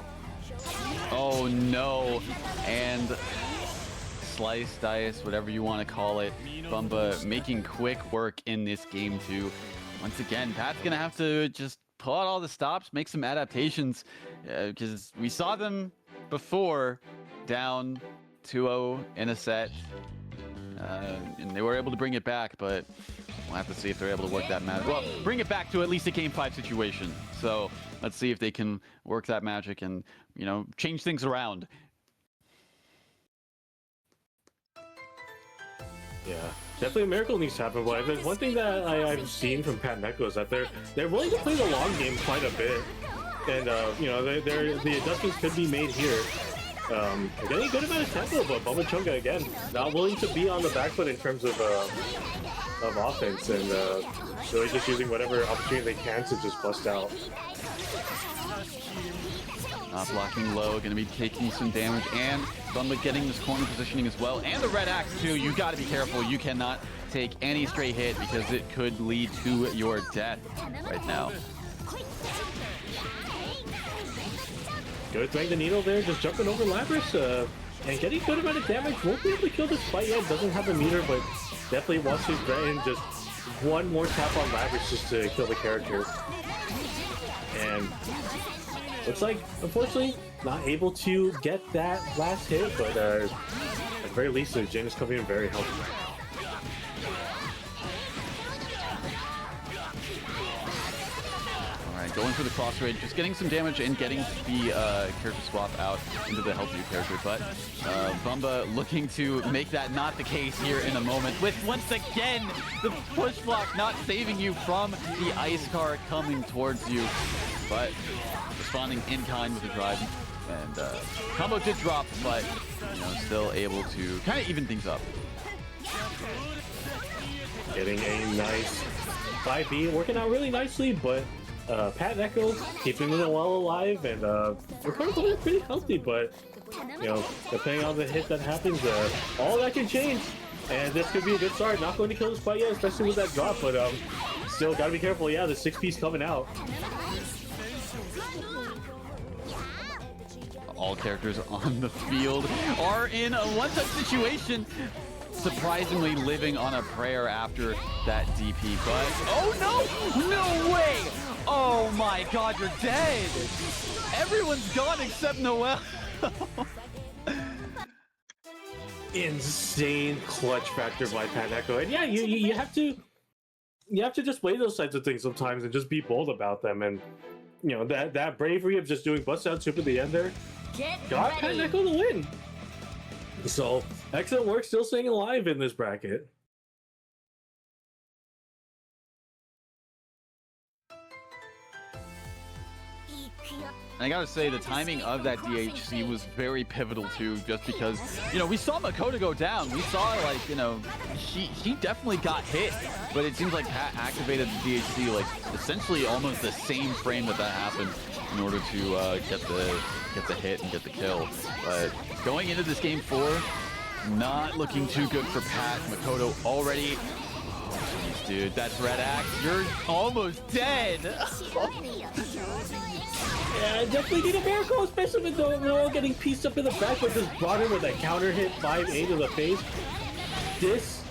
Oh no, and slice, dice, whatever you want to call it, Bumba making quick work in this game too. Once again, Pat's gonna have to just pull out all the stops, make some adaptations, because we saw them before down 2-0 in a set, and they were able to bring it back, but we'll have to see if they're able to work that magic. Well, bring it back to at least a Game 5 situation. So let's see if they can work that magic and, you know, change things around. Yeah, definitely a miracle needs to happen. But there's one thing that I've seen from PatNeko is that they're willing to play the long game quite a bit, and you know, the adjustments could be made here. Getting a good amount of tempo, but Bumbachunga again not willing to be on the back foot in terms of offense, and really just using whatever opportunity they can to just bust out. Not blocking low, going to be taking some damage, and Bumba getting this corner positioning as well, and the red axe too. You got to be careful. You cannot take any straight hit because it could lead to your death right now. Good threading the needle there, just jumping over Labrys, and getting a good amount of damage. Won't be able to kill this fight yet, doesn't have a meter, but definitely wants to threaten just one more tap on Labrys just to kill the character. And looks like, unfortunately, not able to get that last hit, but at the very least, Jin is coming in very healthy right now. Going for the cross raid, just getting some damage and getting the character swap out into the healthier character, but Bumba looking to make that not the case here in a moment, with once again the push block not saving you from the ice car coming towards you, but responding in kind with the drive. And combo did drop, but you know, still able to kind of even things up. Getting a nice 5B, working out really nicely, but PatNeko keeping the well alive, and we're pretty healthy, but you know, depending on the hit that happens, all that can change, and this could be a good start. Not going to kill this quite yet, especially with that drop, but still gotta be careful. Yeah, the 6P's coming out. All characters on the field are in a one-touch situation. Surprisingly living on a prayer after that DP, but oh no! No way! Oh my god, you're dead! Everyone's gone except Noel. Insane clutch factor by PatNeko, and yeah, you have to just weigh those types of things sometimes and just be bold about them, and you know that bravery of just doing bust down super at the end there got PatNeko the win. So excellent work, still staying alive in this bracket. And I gotta say, the timing of that DHC was very pivotal too, just because, you know, we saw Makoto go down. We saw, like, you know, she definitely got hit, but it seems like Pat activated the DHC, like, essentially almost the same frame that happened in order to get the hit and get the kill. But going into this game 4, not looking too good for Pat. Makoto already... Jeez, dude, that's Red Axe. You're almost dead. Yeah, definitely need a miracle, especially with Noel getting pieced up in the back, but just brought in with a counter hit 5A to the face. This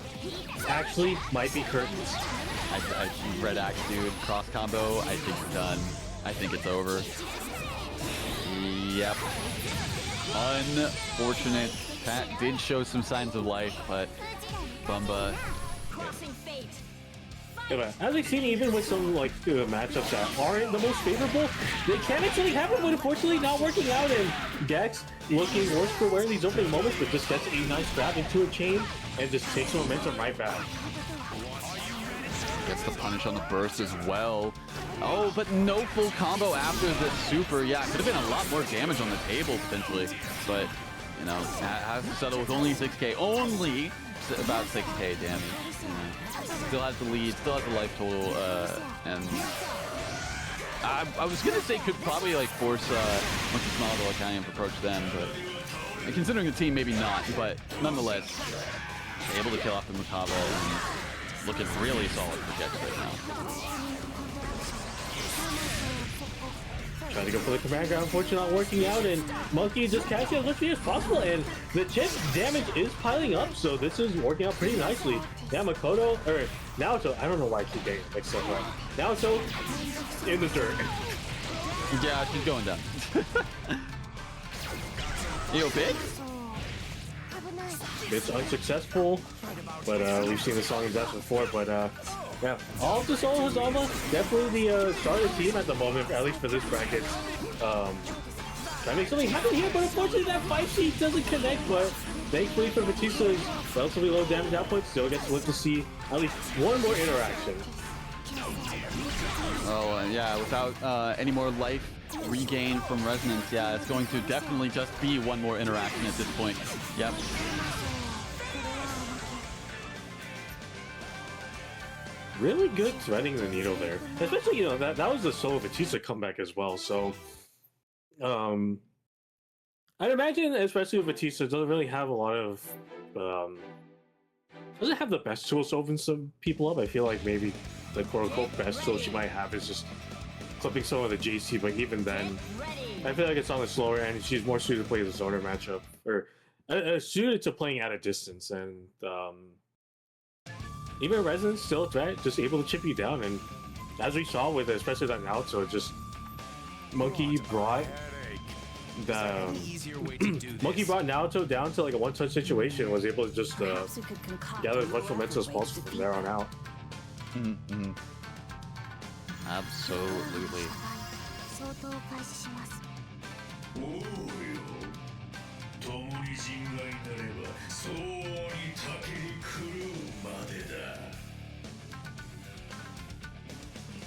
actually might be curtains. I Red Axe, dude. Cross combo. I think it's done. I think it's over. Yep. Unfortunate. Pat did show some signs of life, but Bumba. Yeah, as we've seen, even with some like matchups that aren't the most favorable, they can actually happen, but unfortunately not working out. And Gex looking worse for wearing these opening moments, but just gets a nice grab into a chain and just takes the momentum right back. Gets the punish on the burst as well. Oh, but no full combo after the super. Yeah, could have been a lot more damage on the table potentially, but you know, has to settle with only 6K. Only about 6K damage. Still has the lead, still has the life total, and I was gonna say could probably like force Monkey Smile to Italian to approach them, but considering the team, maybe not. But nonetheless, able to kill off the Mutaba and looking really solid for Gex right now. Trying to go for the command ground, unfortunately not working out, and Monkey just catching as much as possible, and the chip damage is piling up, so this is working out pretty nicely. Yeah, Makoto, or Naoto, I don't know why I keep getting mixed up, right? Naoto in the dirt. Yeah, she's going down. Yo, big? It's unsuccessful, but we've seen the song and death before, but yeah, all of the solo Hazama, definitely the starter team at the moment, at least for this bracket. Trying to make something happen here, but unfortunately that 5C doesn't connect, but thankfully for Batista's relatively low damage output, still gets to live to see at least one more interaction. Oh, yeah, without any more life regain from Resonance, yeah, it's going to definitely just be one more interaction at this point. Yep. Really good threading the needle there, especially, you know, that was the solo Batista comeback as well. So I'd imagine, especially with Batista, doesn't really have a lot of doesn't have the best tools to open some people up. I feel like maybe the quote-unquote best tool she might have is just clipping some of the JC, but even then I feel like it's on the slower end. She's more suited to play the zoner matchup, or suited to playing at a distance, and even Resonance still a threat, just able to chip you down. And as we saw with especially that Naoto, just Monkey brought the Monkey brought Naoto down to like a one-touch situation, was able to just gather as much momentum as possible from there on out. Mm-hmm. Absolutely.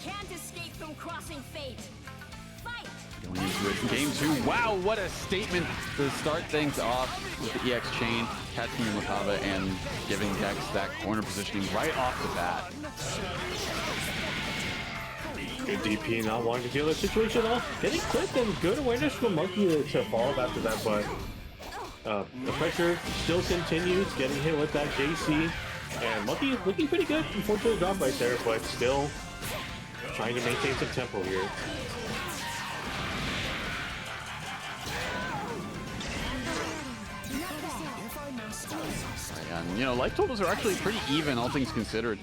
Can't escape from crossing fate. Fight! Going into it, game 2. Wow, what a statement to start things off with the EX chain, catching Makaba and giving Gex that corner positioning right off the bat. Good DP, not wanting to deal with the situation at all. Getting clipped and good awareness from Monkey to follow after that, but the pressure still continues, getting hit with that JC. And Monkey looking pretty good. Unfortunate drop right there, but still trying to maintain some tempo here. And, you know, life totals are actually pretty even, all things considered.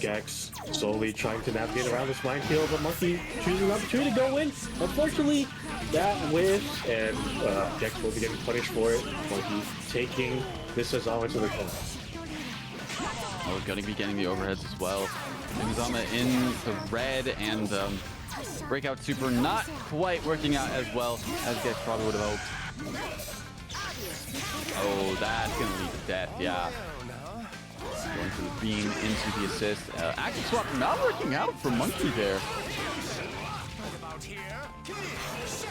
Gex slowly trying to navigate around this minefield, but Monkey choosing an opportunity to go in. Unfortunately, that whiff, and Gex will be getting punished for it. Monkey taking this Hazama to the corner. Oh, gonna be getting the overheads as well. Hazama in the red, and breakout super not quite working out as well as Gex probably would have hoped. Oh, that's gonna lead to death, yeah. Going for the beam into the assist. Active swap not working out for Monkey there.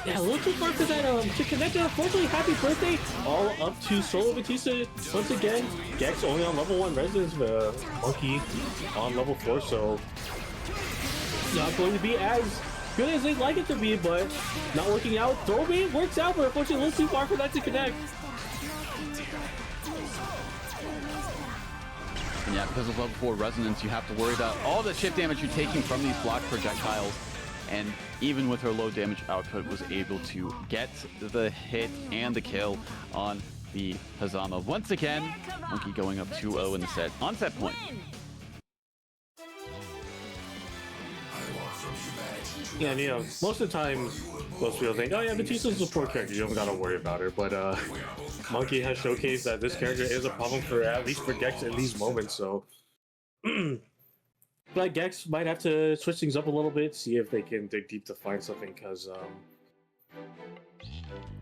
Yeah, a little too far for that to connect it. Unfortunately, happy birthday all up to Solo Batista once again. Gex only on level 1 residence, Monkey on level 4, so not going to be as good as they'd like it to be, but not working out. Throw beam works out, but unfortunately a little too far for that to connect. And yeah, because of level 4 resonance, you have to worry about all the chip damage you're taking from these block projectiles. And even with her low damage output, was able to get the hit and the kill on the Hazama. Once again, Monkey going up 2-0 in the set, on set point. Yeah, and, you know, most of the time, most people think, oh yeah, Batista's a support character, you don't gotta worry about her. But Monkey has showcased that this character is a problem for, at least for Gex in these moments, so but Gex might have to switch things up a little bit, see if they can dig deep to find something, because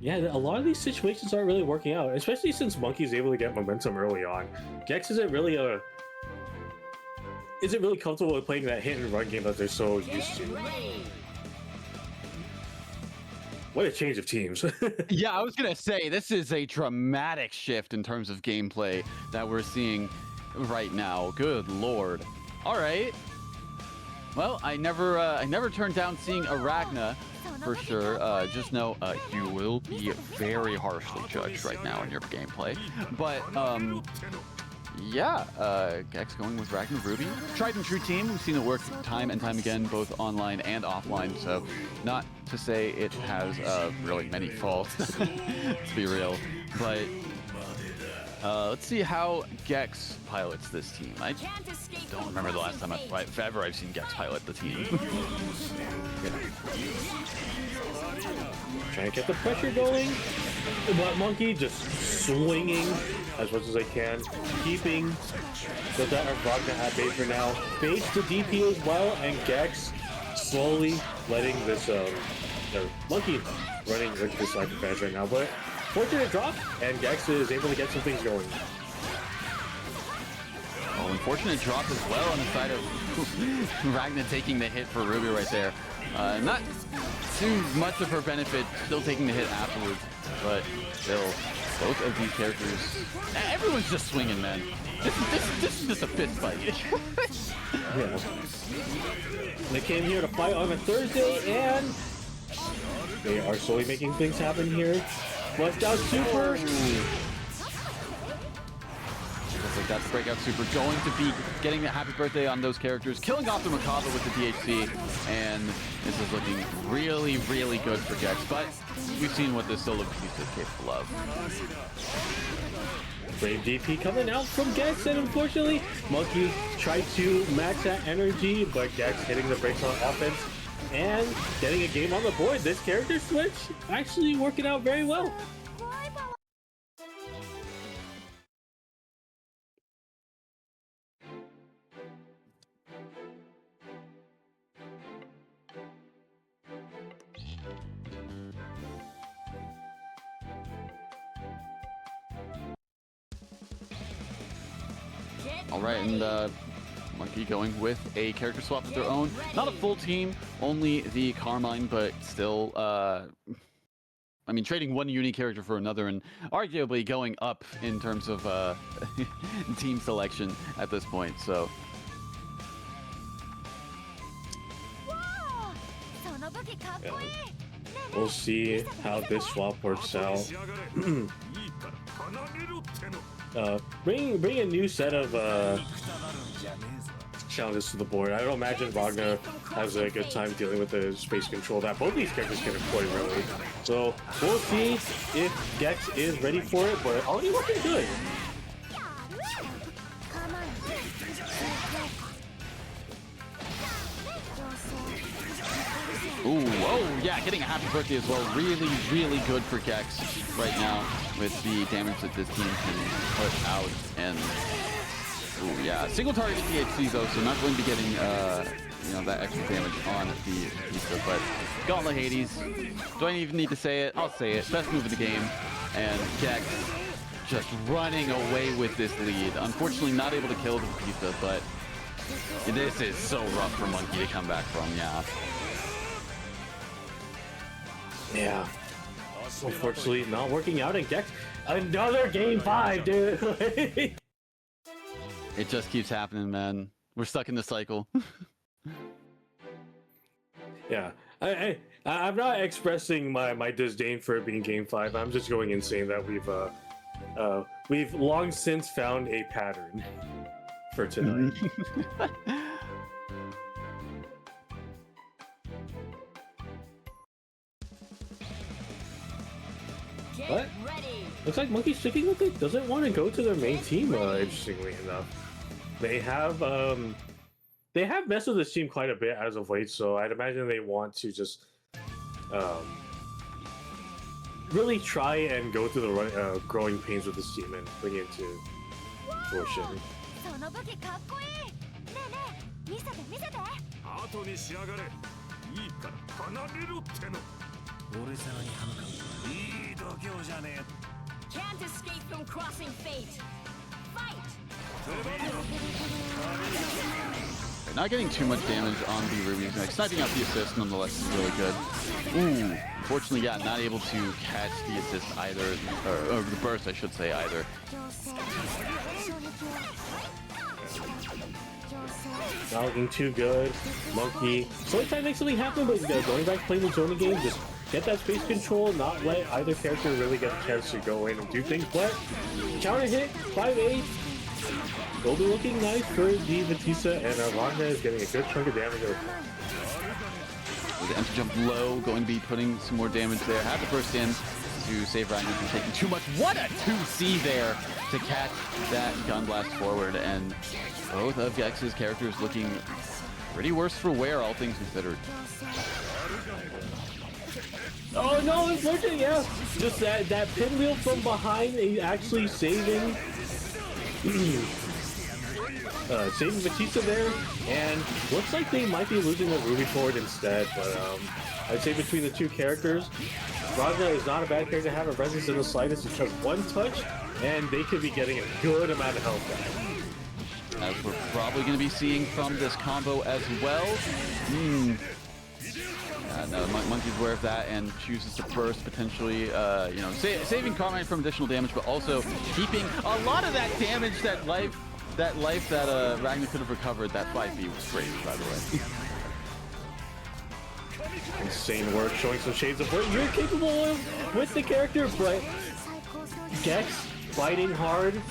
yeah, a lot of these situations aren't really working out, especially since Monkey's able to get momentum early on. Gex isn't really comfortable with playing that hit and run game that they're so used to. What a change of teams. Yeah, I was gonna say, this is a dramatic shift in terms of gameplay that we're seeing right now. Good lord. All right. Well, I never turned down seeing Arachna for sure. Just know you will be very harshly judged right now in your gameplay. But yeah, Gex going with Ragnar Ruby. Tried and true team. We've seen it work time and time again, both online and offline. So not to say it has really many faults, to be real. But let's see how Gex pilots this team. I don't remember the last time if ever I've seen Gex pilot the team. Trying to get the pressure going, but Monkey just swinging as much as they can, keeping that Ragnar at base for now. Base to DP as well, and Gex slowly letting this Monkey running with this life advantage right now, but fortunate drop, and Gex is able to get some things going. Oh, unfortunate drop as well on the side of Ragnar taking the hit for Ruby right there. Not too much of her benefit, still taking the hit afterwards, but still, both of these characters, everyone's just swinging, man. This is just a fist fight. Yeah. They came here to fight on a Thursday, and they are slowly making things happen here. Flushed out super. Looks like that's the breakout super going to be getting a happy birthday on those characters, killing off the Makaba with the DHC, and this is looking really, really good for Gex, but we've seen what this solo piece is capable of. Brave DP coming out from Gex, and unfortunately, Monkey tried to match that energy, but Gex hitting the brakes on offense and getting a game on the board. This character switch actually working out very well. All right, and Monkey going with a character swap of their own. Not a full team, only the Carmine, but still, I mean, trading one uni character for another and arguably going up in terms of team selection at this point, so. Yeah. We'll see how this swap works out. Bring a new set of challenges to the board. I don't imagine Ragnar has a good time dealing with the space control that both these characters can employ really. So we'll see if Gex is ready for it, but already looking good. Ooh, whoa, yeah, getting a happy birthday as well. Really, really good for Gex right now with the damage that this team can put out. And, ooh, yeah, single target PHC though, so not going to be getting, you know, that extra damage on the pizza. But Gauntlet Hades, do I even need to say it? I'll say it. Best move of the game. And Gex just running away with this lead. Unfortunately, not able to kill the pizza, but this is so rough for Monkey to come back from, yeah. Yeah. Unfortunately, not working out, and Gex another game 5, dude. It just keeps happening, man. We're stuck in the cycle. Yeah, I'm not expressing my disdain for it being game 5. I'm just going insane that we've long since found a pattern for tonight. What? Looks like Monkey's sticking with it. Doesn't want to go to their main team. Interestingly enough, they have messed with this team quite a bit as of late. So I'd imagine they want to just really try and go through the growing pains with this team and bring it to fruition. Can't escape from crossing fate. Fight! Not getting too much damage on the Rubies. Sniping out the assist nonetheless is really good. Ooh, unfortunately, yeah, not able to catch the assist either, or the burst, I should say, either. Not looking too good. Monkey. Sometimes makes something happen, but going back to playing the Zona game, just get that space control, not let either character really get a chance to go in and do things. But counter hit, 5-8. Will be looking nice for the Batista, and Ragnar is getting a good chunk of damage. With the enter jump low, going to be putting some more damage there. Had the burst in to save Ragnar from taking too much. What a 2C there to catch that gun blast forward, and both of Gex's characters looking pretty worse for wear, all things considered. Oh no, unfortunately, yeah. Just that pinwheel from behind, actually saving saving Batista there, and looks like they might be losing the Ruby forward instead, but I'd say between the two characters, Ragnar is not a bad character to have a presence in the slightest, because one touch, and they could be getting a good amount of health back. As we're probably going to be seeing from this combo as well. No, Monkey's aware of that and chooses to burst, potentially, you know, saving Carmine from additional damage, but also keeping a lot of that damage, that life that Ragnar could have recovered. That 5B was crazy, by the way. Insane work, showing some shades of what you're capable of with the character, but Gex fighting hard,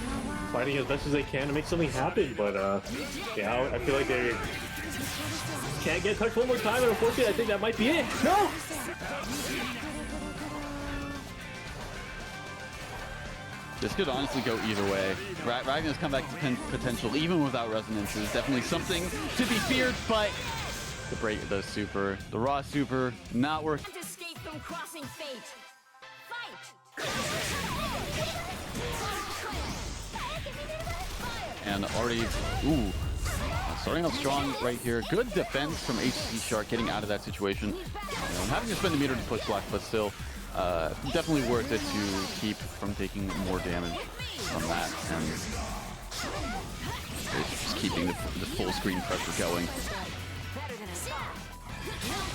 fighting as best as they can to make something happen, but yeah, I feel like they can't get touched one more time, and unfortunately I think that might be it. No! This could honestly go either way. Ragnar's comeback potential, even without resonance, is definitely something to be feared, but the super, the raw super, not worth. Escape from crossing fate. Fight! And already, ooh, starting out strong right here. Good defense from HCShark getting out of that situation. Having to spend a meter to push block, but still definitely worth it to keep from taking more damage from that. And Just keeping the full screen pressure going.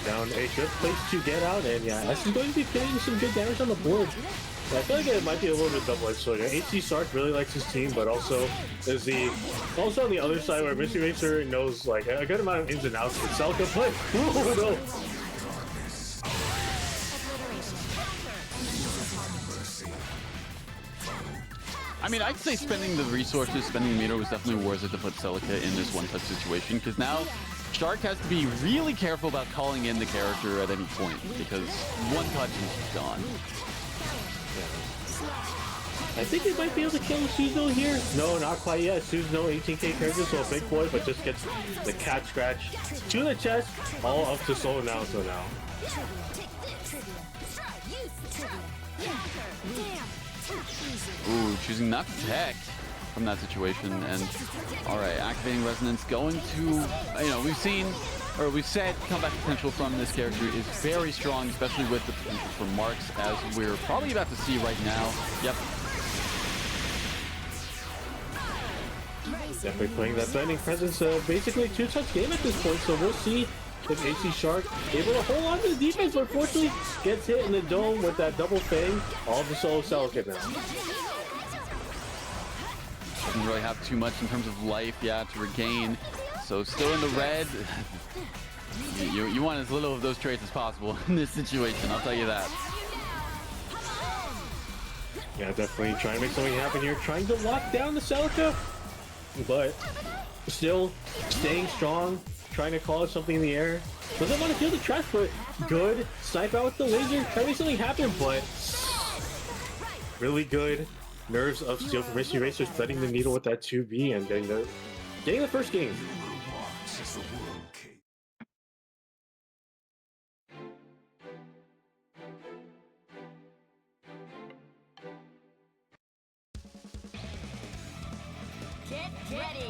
Down a good place to get out, and yeah, S is going to be getting some good damage on the board. Yeah, I feel like it might be a little bit double-edged sword. HCShark really likes his team, but also there's also on the other side where Mystery Racer knows like a good amount of ins and outs with Celica play. Oh no! I mean, I'd say spending the resources, spending the meter was definitely worth it to put Celica in this one-touch situation, because now Shark has to be really careful about calling in the character at any point, because one touch and she's gone. I think he might be able to kill Suzuno here. No, not quite yet. Suzuno 18k character, so a big boy, but just gets the cat scratch to the chest, all up to soul now. So now. Ooh, choosing not to protect from that situation, and all right, activating resonance, going to, you know, we've said comeback potential from this character is very strong, especially with the potential for marks, as we're probably about to see right now. Yep. Definitely playing that Baldening presence, basically a two-touch game at this point, so we'll see if HCShark able to hold on to the defense, but unfortunately gets hit in the dome with that double fang, all the solo Celica now. Doesn't really have too much in terms of life, yeah, to regain, so still in the red. You want as little of those traits as possible in this situation, I'll tell you that. Yeah, definitely trying to make something happen here, trying to lock down the Celica, but still staying strong, trying to call something in the air. Doesn't want to feel the trash, but good. Snipe out with the laser, try to make something happen, but really good. Nerves of steel for Mystery Racer, threading the needle with that 2B and getting the first game.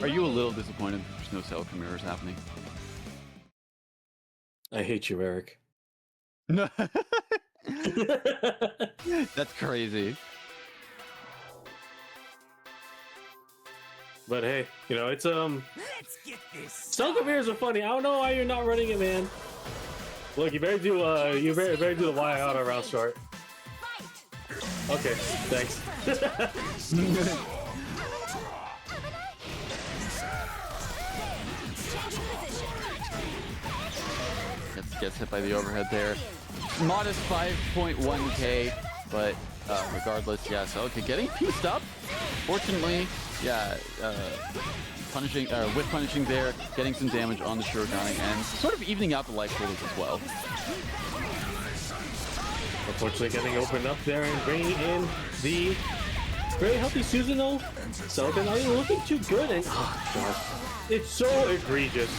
Are you a little disappointed there's no Celica mirrors happening? I hate you, Eric. No. That's crazy. But hey, you know, it's Celica mirrors are funny. I don't know why you're not running it, man. Look, you better do better do the Y out on round start. Okay, thanks. Gets hit by the overhead there. Modest 5.1k, but regardless, yeah, Celica getting pieced up. Fortunately, yeah, with punishing there, getting some damage on the Shurigani and sort of evening out the life totals as well. Unfortunately, getting opened up there and bringing in the very healthy Suzuno. Celica not even looking too good, and oh gosh, it's so egregious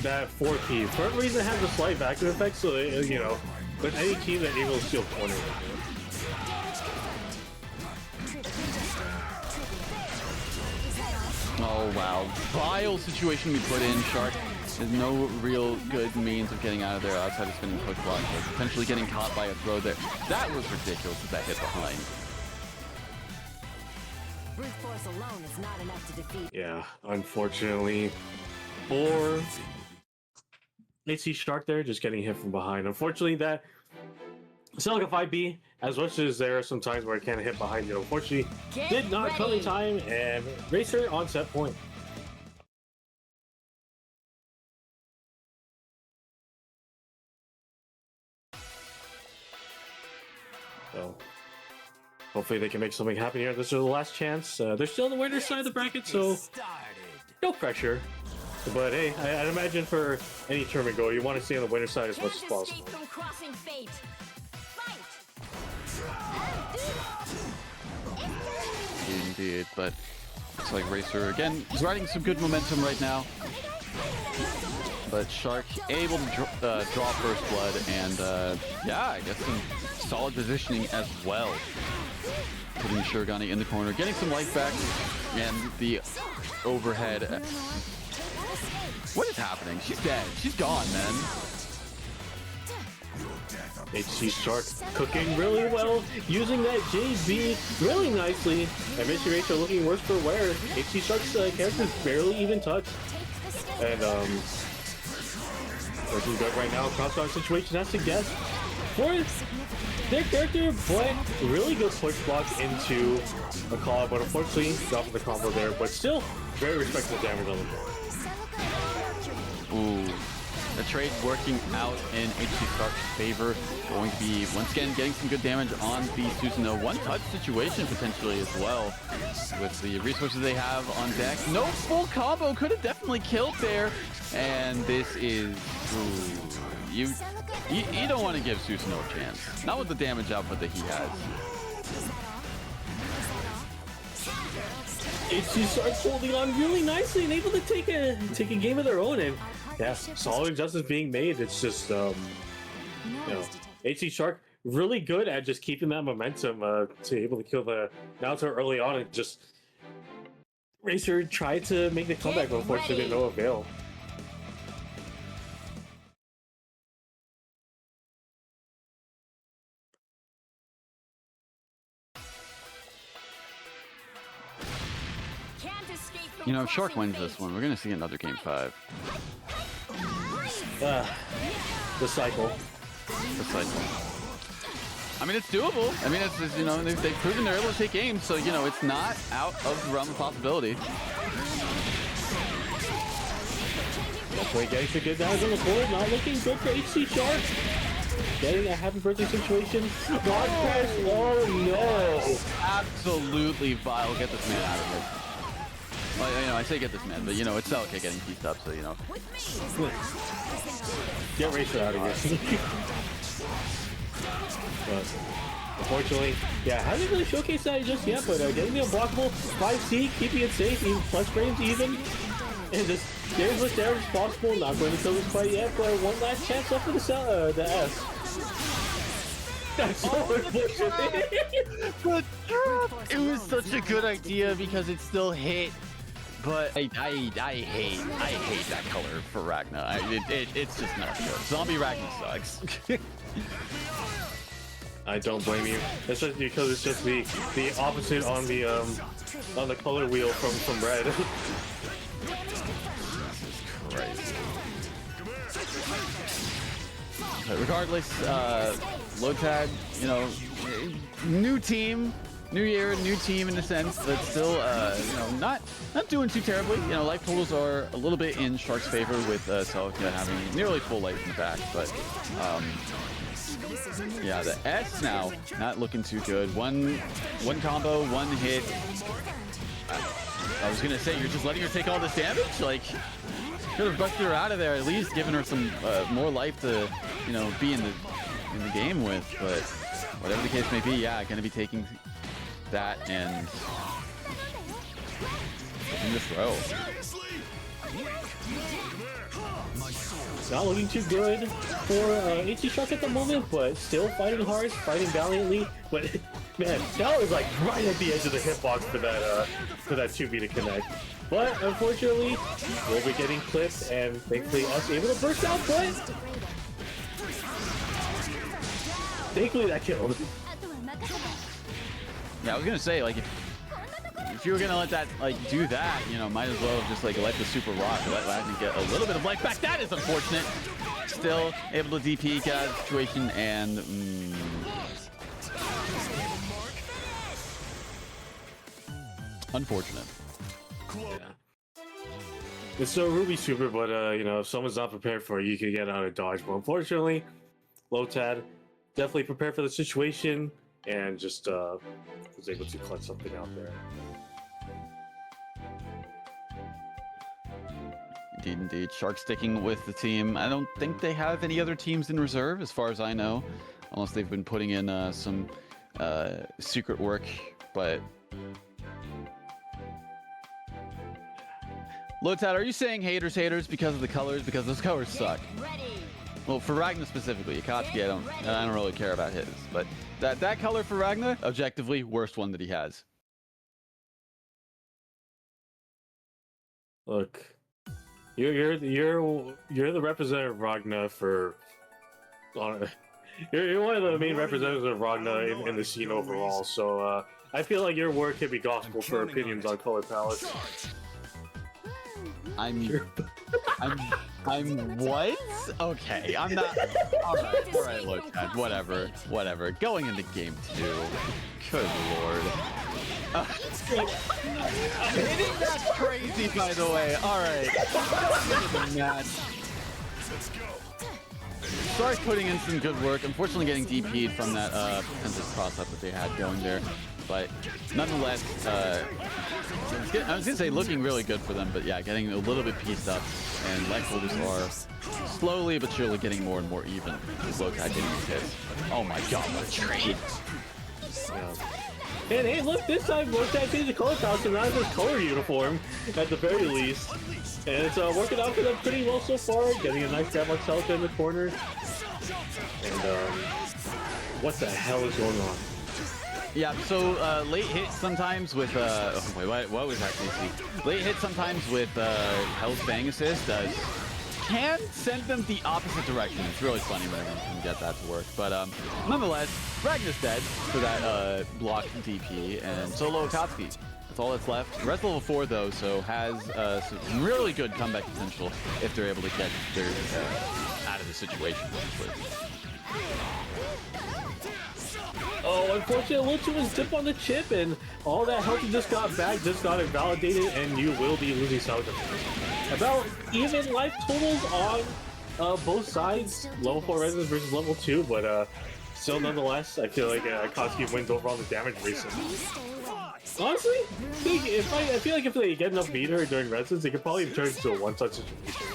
that 4P. For some reason, it has a slight vacuum effect, so it, you know, but any team that able to steal corner with it. Oh wow, vile situation we put in. Shark has no real good means of getting out of there outside of spinning push block, but potentially getting caught by a throw there. That was ridiculous with that hit behind. Brute force alone is not enough to defeat. Yeah, unfortunately, for HCShark there, just getting hit from behind. Unfortunately, that Celica 5B, as much as there are some times where it can't hit behind you, unfortunately, did not come in time, and Racer on set point. So, hopefully they can make something happen here. This is the last chance. They're still on the winner's side of the bracket, so no pressure. But hey, I'd imagine for any tournament goal, you want to stay on the winner's side as much as possible. Indeed, but looks like Racer again is riding some good momentum right now. But Shark able to draw first blood, and yeah, I guess some solid positioning as well. Putting Shurigani in the corner, getting some life back, and the overhead. What is happening? She's dead. She's gone, man. HCShark cooking really well, using that JB really nicely. And Mission Racer looking worse for wear. HCShark's character's barely even touched. And looking good right now. Crossfire situation has to guess for their character, but really good push block into a call, but unfortunately dropping the combo there, but still very respectable damage on the board. Ooh, the trade working out in HCShark's favor. Going to be once again getting some good damage on the Susanoo. One touch situation potentially as well with the resources they have on deck. No full combo, could have definitely killed there. And this is, ooh, you don't want to give Susanoo a chance. Not with the damage output that he has. HCShark holding on really nicely and able to take a game of their own, and yeah, solid adjustments being made. It's just you know, HCShark really good at just keeping that momentum to able to kill the Naruto early on, and just Racer tried to make the comeback, but unfortunately to no avail. You know, if Shark wins this one, we're going to see another Game 5. The cycle. The cycle. I mean, it's doable. I mean, it's you know, they've proven they're able to take games, so, you know, it's not out of the realm of possibility. Hopefully getting some good damage on the board, not looking good for HCShark. Getting a happy birthday situation. God crash. Oh no. Absolutely vile. Get this man out of here. Well, you know, I say get this man, but you know, it's Celica getting pieced up, so you know. Get Racer out of here. But unfortunately, yeah, hasn't really showcased that just yet, but getting the unblockable 5C, keeping it safe, even plus frames even, and just getting as much damage as possible. Not going to kill this quite yet, but one last chance left for the S. That's so unfortunate. But it was such a good idea because it still hit. But I hate that color for Ragna. It's just not good. Zombie Ragna sucks. I don't blame you, especially because it's just the opposite on the color wheel from red. Jesus Christ. But regardless, Lotad, you know, new team. New year, new team in a sense, but still, you know, not doing too terribly. You know, life totals are a little bit in Shark's favor with Celica having nearly full life in the back, but yeah, the S now not looking too good. One combo, one hit. I was gonna say you're just letting her take all this damage, like could have busted her out of there, at least giving her some more life to, you know, be in the game with. But whatever the case may be, yeah, gonna be taking that and in the throw. Not looking too good for HCShark at the moment, but still fighting hard, fighting valiantly. But man, that was like right at the edge of the hitbox for that 2B to connect. But unfortunately, we'll be getting clipped, and thankfully us able to burst out. But thankfully that killed. Yeah, I was gonna say, like, if you were gonna let that, like, do that, you know, might as well have just, like, let the super rock, let Wagner get a little bit of life back. That is unfortunate. Still able to DP, get out of the situation, and unfortunate. Yeah. It's so Ruby super, but you know, if someone's not prepared for it, you can get out of dodge. But unfortunately, Lotad definitely prepared for the situation and just was able to clutch something out there. Indeed. Shark sticking with the team. I don't think they have any other teams in reserve, as far as I know, unless they've been putting in some secret work. But Lotad, are you saying haters because of the colors? Because those colors suck. Well, for Ragna specifically, Akatsuki, I don't really care about his, but that color for Ragna, objectively, worst one that he has. Look, you're the representative of Ragna for You're one of the main representatives of Ragna in the scene overall, so I feel like your work can be gospel for opinions on color palettes. I'm what? Okay, I'm not. Alright, Lotad, whatever. Going into game 2. Good lord. Hitting that's crazy, by the way. Alright. Shark putting in some good work. Unfortunately, getting DP'd from that defensive cross-up that they had going there. But nonetheless, I was gonna say looking really good for them, but yeah, getting a little bit pieced up, and leg holders are slowly but surely getting more and more even. Lotad getting his hits. Oh my god, what a trade! Yeah. And hey, look, this time Lotad changed the color palette, so now it's his color uniform at the very least, and it's working out for them pretty well so far. Getting a nice grab on Celta in the corner, and what the hell is going on? Yeah, so late hit sometimes with what was that, DC? Late hit sometimes with Hell's Bang assist can send them the opposite direction. It's really funny when everyone can get that to work. But nonetheless, Ragnar's dead for that block DP, and solo Akatsuki. That's all that's left. The rest level 4 though, so has some really good comeback potential if they're able to get their out of the situation. Oh, unfortunately, a little too much dip on the chip, and all that health you just got back just got invalidated, and you will be losing South. About even life totals on both sides, level 4 residents versus level 2, but still, nonetheless, I feel like Akatsuki wins over on the damage recently. Honestly, I feel like if they get enough meter during residents, they could probably turn into a one-touch situation.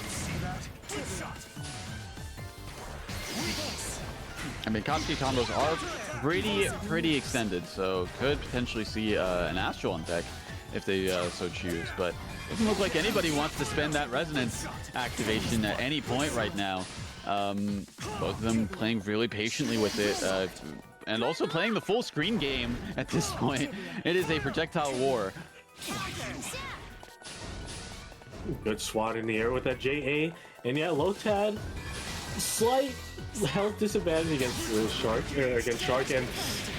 I mean, Akatsuki combos are pretty extended, so could potentially see an Astral on deck if they so choose, but doesn't look like anybody wants to spend that resonance activation at any point right now. Both of them playing really patiently with it, and also playing the full screen game at this point. It is a projectile war. Good swat in the air with that JA, and yeah, Lotad, slight health disadvantage against the Shark, and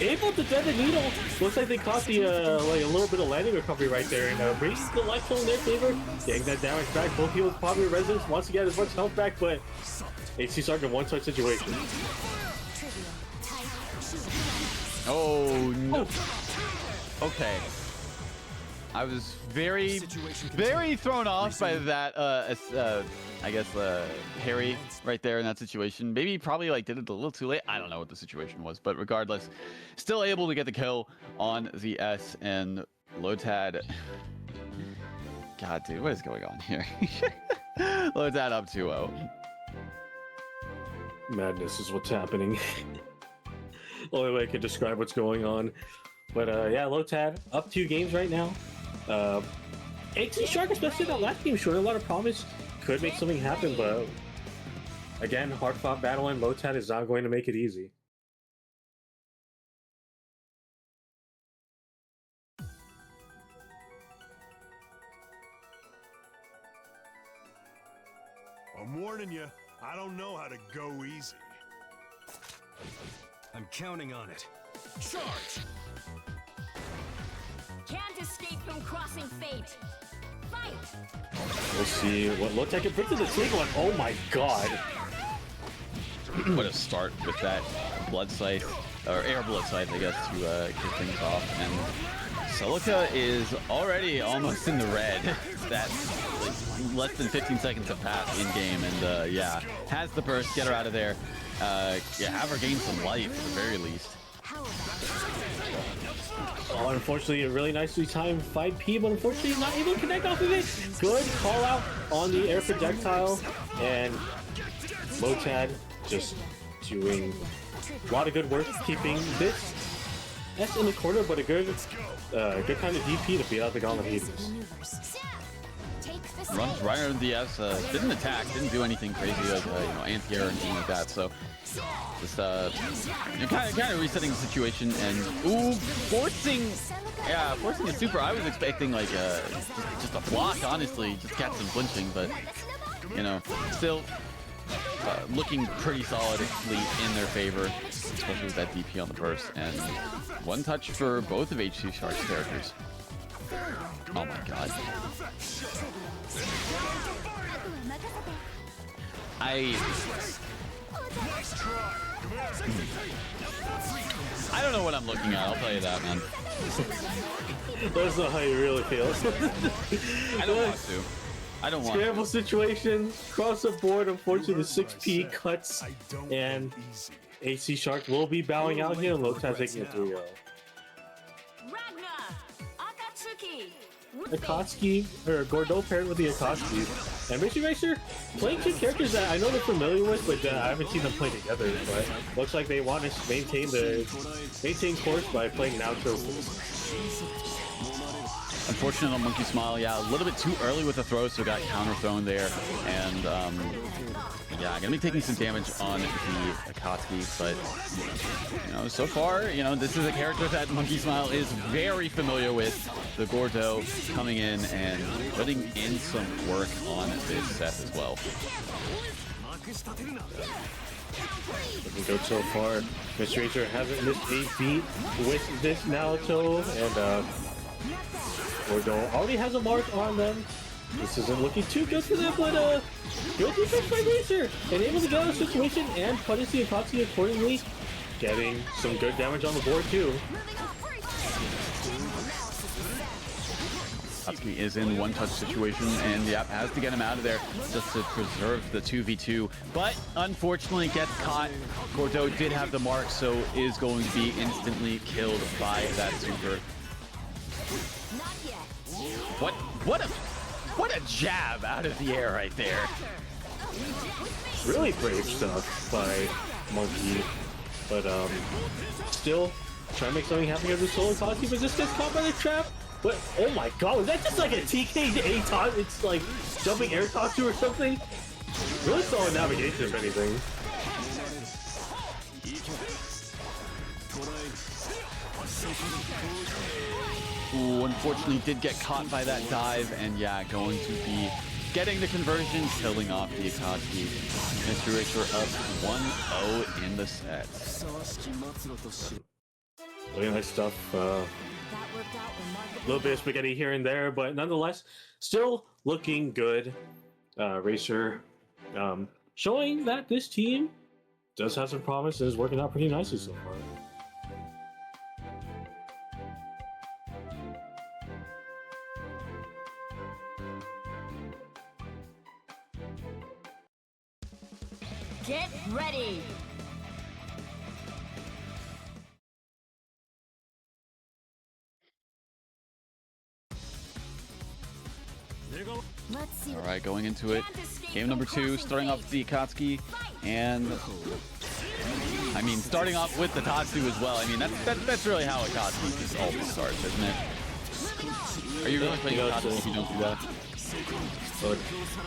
able to dead the needle. Looks like they caught the like a little bit of landing recovery right there, and brings the life total in their favor, getting that damage back. Both heals probably residents wants to get as much health back, but HCShark in one-touch situation. Oh no. Okay. I was very thrown off by that, I guess, Harry right there in that situation. Maybe probably like did it a little too late. I don't know what the situation was, but regardless, still able to get the kill on the S, and Lotad. God, dude, what is going on here? Lotad up 2-0. Madness is what's happening. Only way I could describe what's going on. But yeah, Lotad up 2 games right now. HCShark, especially that last game, showing a lot of promise. Could make something happen, but again, hard-fought battle, and Lotad is not going to make it easy. I'm warning you, I don't know how to go easy. I'm counting on it. Charge! Can't escape from crossing fate. Fight! We'll see what Lotad can bring to the table, and oh my god. What a start with that blood scythe, or air blood scythe, I guess, to kick things off. And Celica is already almost in the red. That's like less than 15 seconds have passed in game, and yeah, has the burst, get her out of there. Yeah, have her gain some life at the very least. Oh, unfortunately, a really nicely timed 5P, but unfortunately not able to connect off of it. Good call out on the air projectile, and Lotad just doing a lot of good work keeping this S in the corner, but a good kind of DP to beat out the Gauntlet Hades. Runs right under the S, didn't attack, didn't do anything crazy like anti-air or anything like that, so just kind of resetting the situation, and forcing a super. I was expecting like just a block, honestly, just catch some flinching, but you know, still looking pretty solidly in their favor, especially with that DP on the burst. And one touch for both of HCShark's characters. Oh my god. I don't know what I'm looking at, I'll tell you that, man. That's not how you really feel. I don't want to. I don't want to. Scramble situation, cross the board, unfortunately the 6P cuts, and HCShark will be bowing out here, and Lotad taking a 3-0. Akatsuki, or Gordo paired with the Akatsuki. And Richie Racer playing two characters that I know they're familiar with, but I haven't seen them play together. But looks like they want to maintain course by playing Naoto. Unfortunate on Monkey Smile, yeah, a little bit too early with the throw, so got counter thrown there. And yeah, gonna be taking some damage on the Akatsuki, but you know, so far, you know, this is a character that Monkey Smile is very familiar with. The Gordo coming in and putting in some work on this set as well. Looking good so far. Mr. Racer hasn't missed a beat with this Naoto, and Gordo already has a mark on them. This isn't looking too good for them, but good defense by Racer, and able to get out of the situation and punish the Akatsuki accordingly, getting some good damage on the board too. Akatsuki is in one-touch situation, and yeah, has to get him out of there just to preserve the 2v2, but unfortunately gets caught. Gordo did have the mark, so is going to be instantly killed by that super. What a jab out of the air right there. Really brave stuff by Monkey, but still trying to make something happen here with the solo Akatsuki, but just gets caught by the trap. But oh my god, was that just like a TK toss? It's like jumping air toss to or something? Really solid navigation, if anything. Ooh, unfortunately did get caught by that dive, and yeah, going to be getting the conversion, killing off the Akatsuki. Mr. Racer up 1-0 in the set. Really nice stuff. A little bit of spaghetti here and there, but nonetheless, still looking good. Racer showing that this team does have some promise and is working out pretty nicely so far. Get ready! Let's see. All right, going into it. Game number 2, starting off with the Akatsuki, and I mean, starting off with the Tatsu as well. I mean, that's really how Akatsuki just always starts, isn't it? Are you really playing Akatsuki if you don't do that? But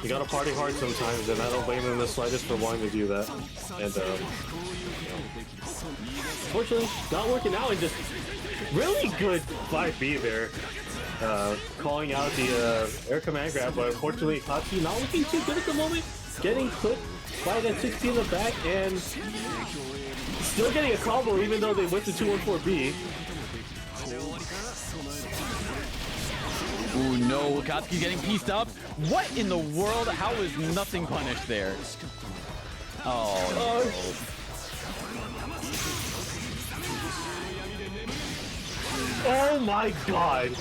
you gotta party hard sometimes, and I don't blame them in the slightest for wanting to do that. And unfortunately, not working out, and just really good 5B there. Calling out the air command grab, but unfortunately Akatsuki not looking too good at the moment. Getting clipped by that 6P in the back, and still getting a combo even though they went to 214B. Ooh, no, Akatsuki getting pieced up. What in the world? How is nothing punished there? Oh, Oh my god!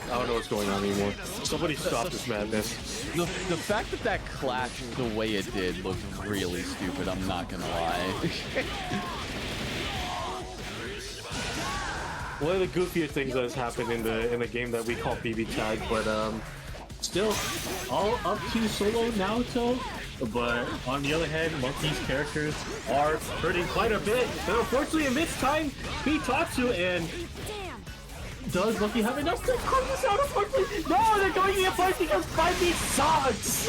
I don't know what's going on anymore. Somebody stop this madness. The fact that that clashed the way it did looked really stupid, I'm not gonna lie. One of the goofiest things that has happened in the game that we call BB Tag, but still all up to solo Naoto. But on the other hand, Monkey's characters are hurting quite a bit. And unfortunately, in this time, he talks to, and does Monkey have enough to close this out? Unfortunately, no, they're going to get fight because 5B sucks.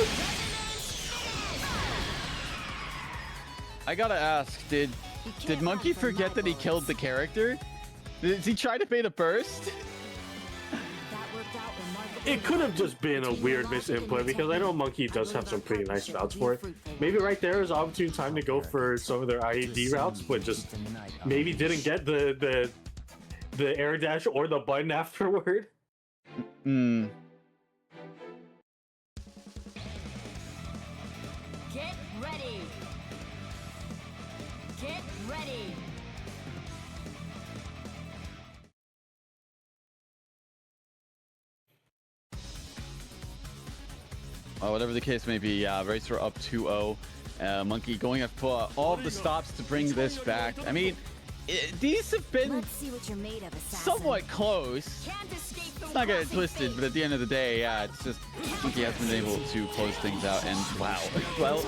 I gotta ask, did Monkey forget that he killed the character? Did he try to bait a burst? That worked out remarkably. it could have just been a weird misinput because I know Monkey does have some pretty nice routes for it. Maybe right there is opportune time to go for some of their IAD routes, but just maybe didn't get the air dash or the button afterward. Hmm. Get ready. Get ready. Whatever the case may be, yeah, Racer up 2-0. Monkey going up for all of the stops to bring this back. I mean, these have been Let's see what you're made of, assassin. somewhat close. Can't escape from Let's not get it crossing twisted, fate. but at the end of the day, yeah, it's just Monkey has been able to close things out. And wow, well,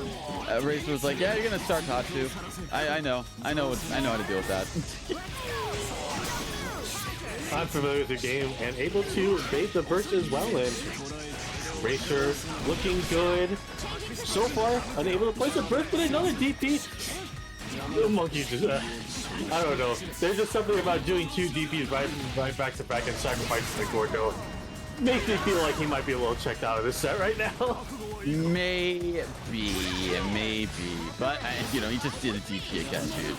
Racer was like, yeah, you're gonna start Tatsu. I know how to deal with that. I'm familiar with the game and able to bait the burst as well. And Racer looking good. So far, unable to place a burst, but another DP. The Monkey just, I don't know. There's just something about doing two DPs right back to back and sacrificing the Gordo. Makes me feel like he might be a little checked out of this set right now. Maybe, but you know, he just did a DP again, dude.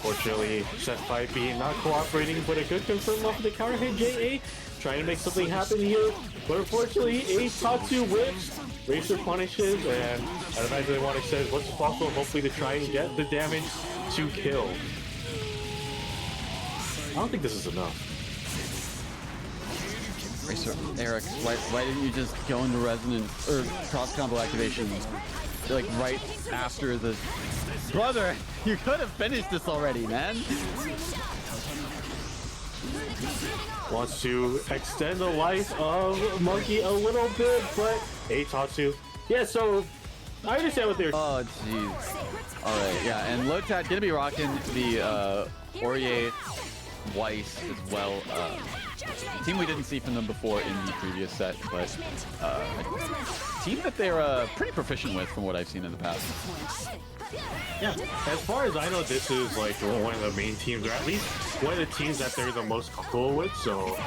Fortunately, set 5B not cooperating, but a good confirm off of the counter hit. JA trying to make something happen here, but unfortunately, a Tatsu whips. Racer punishes, and I'd imagine they want to say what's possible, hopefully to try and get the damage to kill. I don't think this is enough. Racer, Eric, why didn't you just go into resonance or cross combo activation like right after the brother? You could have finished this already, man. Wants to extend the life of Monkey a little bit, but a Tatsu. Yeah, so I understand what they're. Oh, jeez. All right, yeah, and Lotad gonna be rocking the Aurier Weiss as well. Team we didn't see from them before in the previous set, but a team that they're pretty proficient with from what I've seen in the past. Yeah, as far as I know, this is like one of the main teams, or at least one of the teams that they're the most comfortable with. So,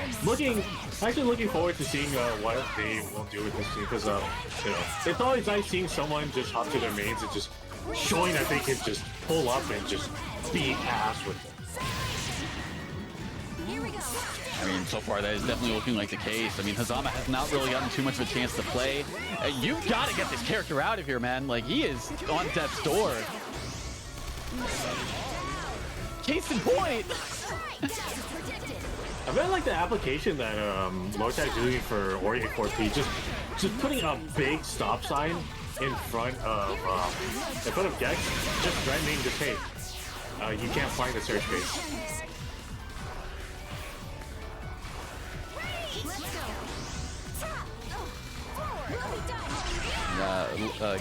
actually looking forward to seeing what they will do with this team, because you know, it's always nice seeing someone just hop to their mains and just showing that they can just pull up and just beat ass with them. I mean, so far that is definitely looking like the case. I mean, Hazama has not really gotten too much of a chance to play. You've got to get this character out of here, man. Like, he is on death's door. Case in point. I really like the application that Lotad is doing for Aurier 4P. Just putting a big stop sign in front of Gex, just threatening to hey, you can't find the search base.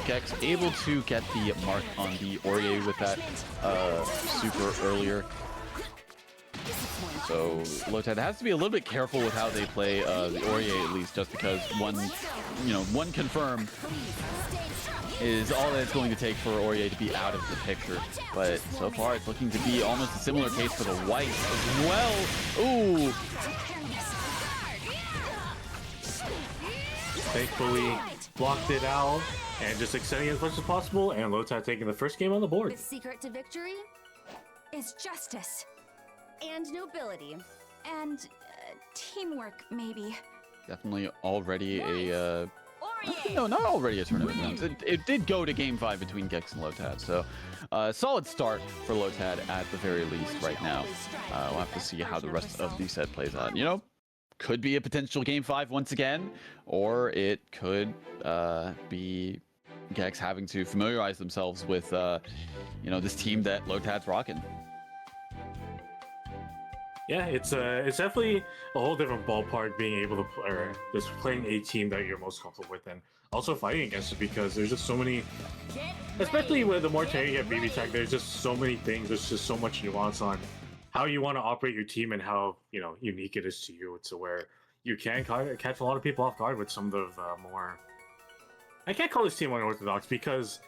Gex able to get the mark on the Aurier with that super earlier. So Lotad has to be a little bit careful with how they play the Aurier, at least, just because one confirm is all that it's going to take for Aurier to be out of the picture. But so far it's looking to be almost a similar case for the White as well. Ooh. Thankfully, blocked it out and just extending as much as possible, and Lotad taking the first game on the board. The secret to victory is justice and nobility and teamwork, maybe. Definitely already a Aurier. no, not already a tournament. It did go to game 5 between Gex and Lotad, so solid start for Lotad at the very least right now. We'll have to see how the rest of the set plays out. You know, could be a potential game 5 once again, or it could be Gex having to familiarize themselves with this team that Lotad's rocking. Yeah, it's definitely a whole different ballpark being able to play, or just playing a team that you're most comfortable with, and also fighting against it, because there's just so many, especially with the Mortari you have BB Tech, there's just so many things, there's just so much nuance on how you want to operate your team and how, unique it is to you, to where you can catch a lot of people off guard with some of the more, I can't call this team unorthodox, because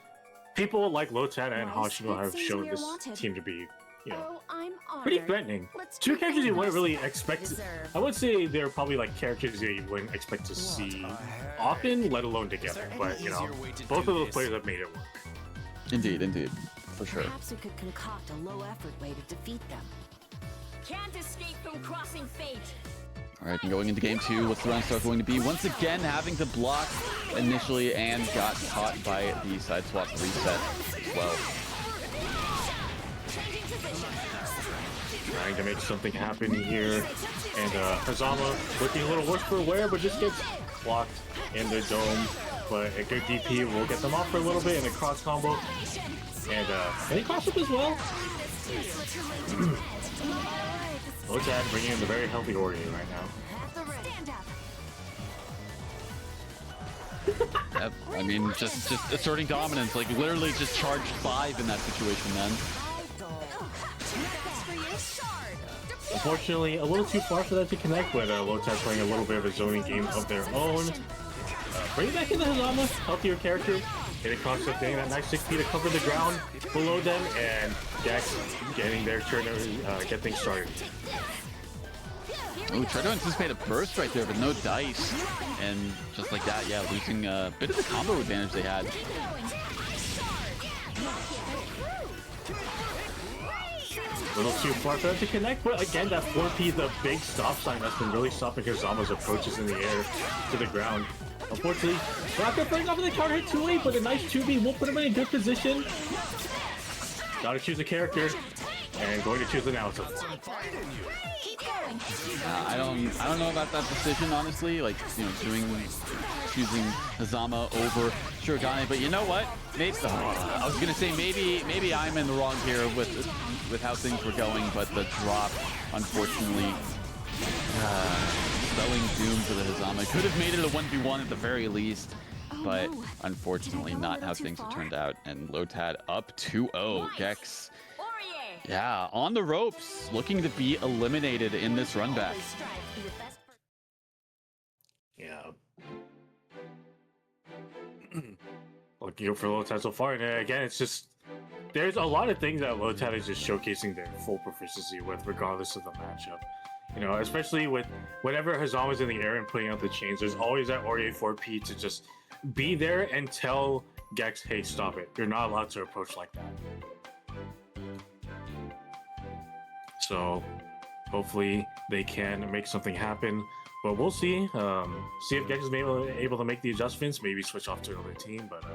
people like Lotad and Hashimo have shown this team to be you know, Oh, I'm honored. pretty threatening. Let's Two keep characters you wouldn't really what expect. they deserve. I would say they're probably like characters that you wouldn't expect to see often, let alone together. there But any you know, easier way to both do of those this? players have made it work. Indeed, for sure. Perhaps we could concoct a low-effort way to defeat them. Can't escape from crossing fate. All right, and going into game 2, what's the round start going to be? Once again, having to block initially and got caught by the side swap reset as well. Changing position. Trying to make something happen here, and Hazama looking a little worse for wear, but just gets blocked in the dome. But a good DP will get them off for a little bit in a cross combo, and any cross up as well. Lotad bringing in the very healthy Ori right now. Stand up. Yep, I mean, just asserting dominance, like literally just charged 5 in that situation then. Unfortunately, a little too far for that to connect, but Lotad playing a little bit of a zoning game of their own. Bring it back into Hazama, healthier character. Getting crossed up, getting that nice 6P to cover the ground below them, and Gex getting their turn to get things started. Oh, tried to anticipate a burst right there, but no dice. And just like that, yeah, losing a bit of the combo advantage they had. A little too far for them to connect, but again, that 4P, the big stop sign that's been really stopping Hazama's approaches in the air to the ground. Unfortunately, not gonna bring off the counter hit too late, but a nice 2B will put him in a good position. Gotta choose a character, and going to choose an Alto. I don't know about that decision, honestly. Like, you know, choosing Hazama over Shirogane, but you know what? Maybe, I was gonna say maybe I'm in the wrong here with how things were going, but the drop, unfortunately, spelling doom for the Hazama. Could have made it a 1v1 at the very least, but unfortunately not how things have turned out. And Lotad up 2-0. Gex, yeah, on the ropes, looking to be eliminated in this run back. Yeah. Looking good for Lotad so far, and again, it's just there's a lot of things that Lotad is just showcasing their full proficiency with, regardless of the matchup. You know, especially with whenever Hazama's in the air and putting out the chains, there's always that Ori 4P to just be there and tell Gex, hey, stop it. You're not allowed to approach like that. So hopefully they can make something happen. But we'll see. See if Gex is able to make the adjustments. Maybe switch off to another team. But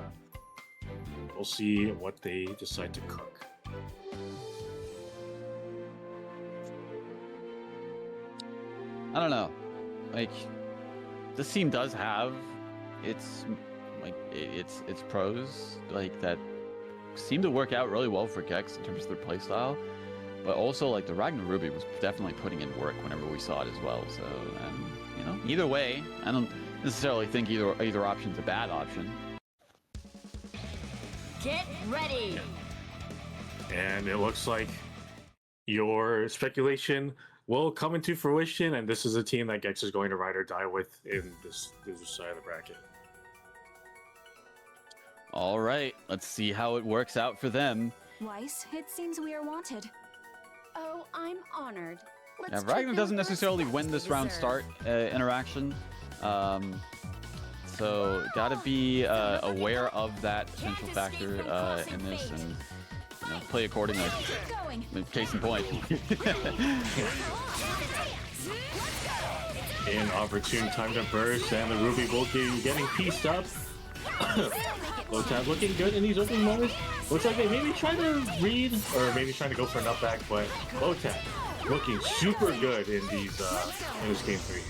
we'll see what they decide to cook. I don't know. Like, this team does have its pros, like that seem to work out really well for Gex in terms of their playstyle. But also, like, the Ragnar Ruby was definitely putting in work whenever we saw it as well. So, you know, either way, I don't necessarily think either option's a bad option. Get ready. And it looks like your speculation will come into fruition, and this is a team that Gex is going to ride or die with in this side of the bracket. All right, let's see how it works out for them. Weiss, it seems we are wanted. Oh, I'm honored. Yeah, Ragnar doesn't necessarily win this round start interaction. So gotta be aware of that potential factor in this and, you know, play accordingly. Case in point. An opportune time to burst, and the Ruby will be getting pieced up. Lotad looking good in these opening moments. Looks like they maybe trying to read, or maybe trying to go for an upback, but Lotad looking super good in these in this game 3.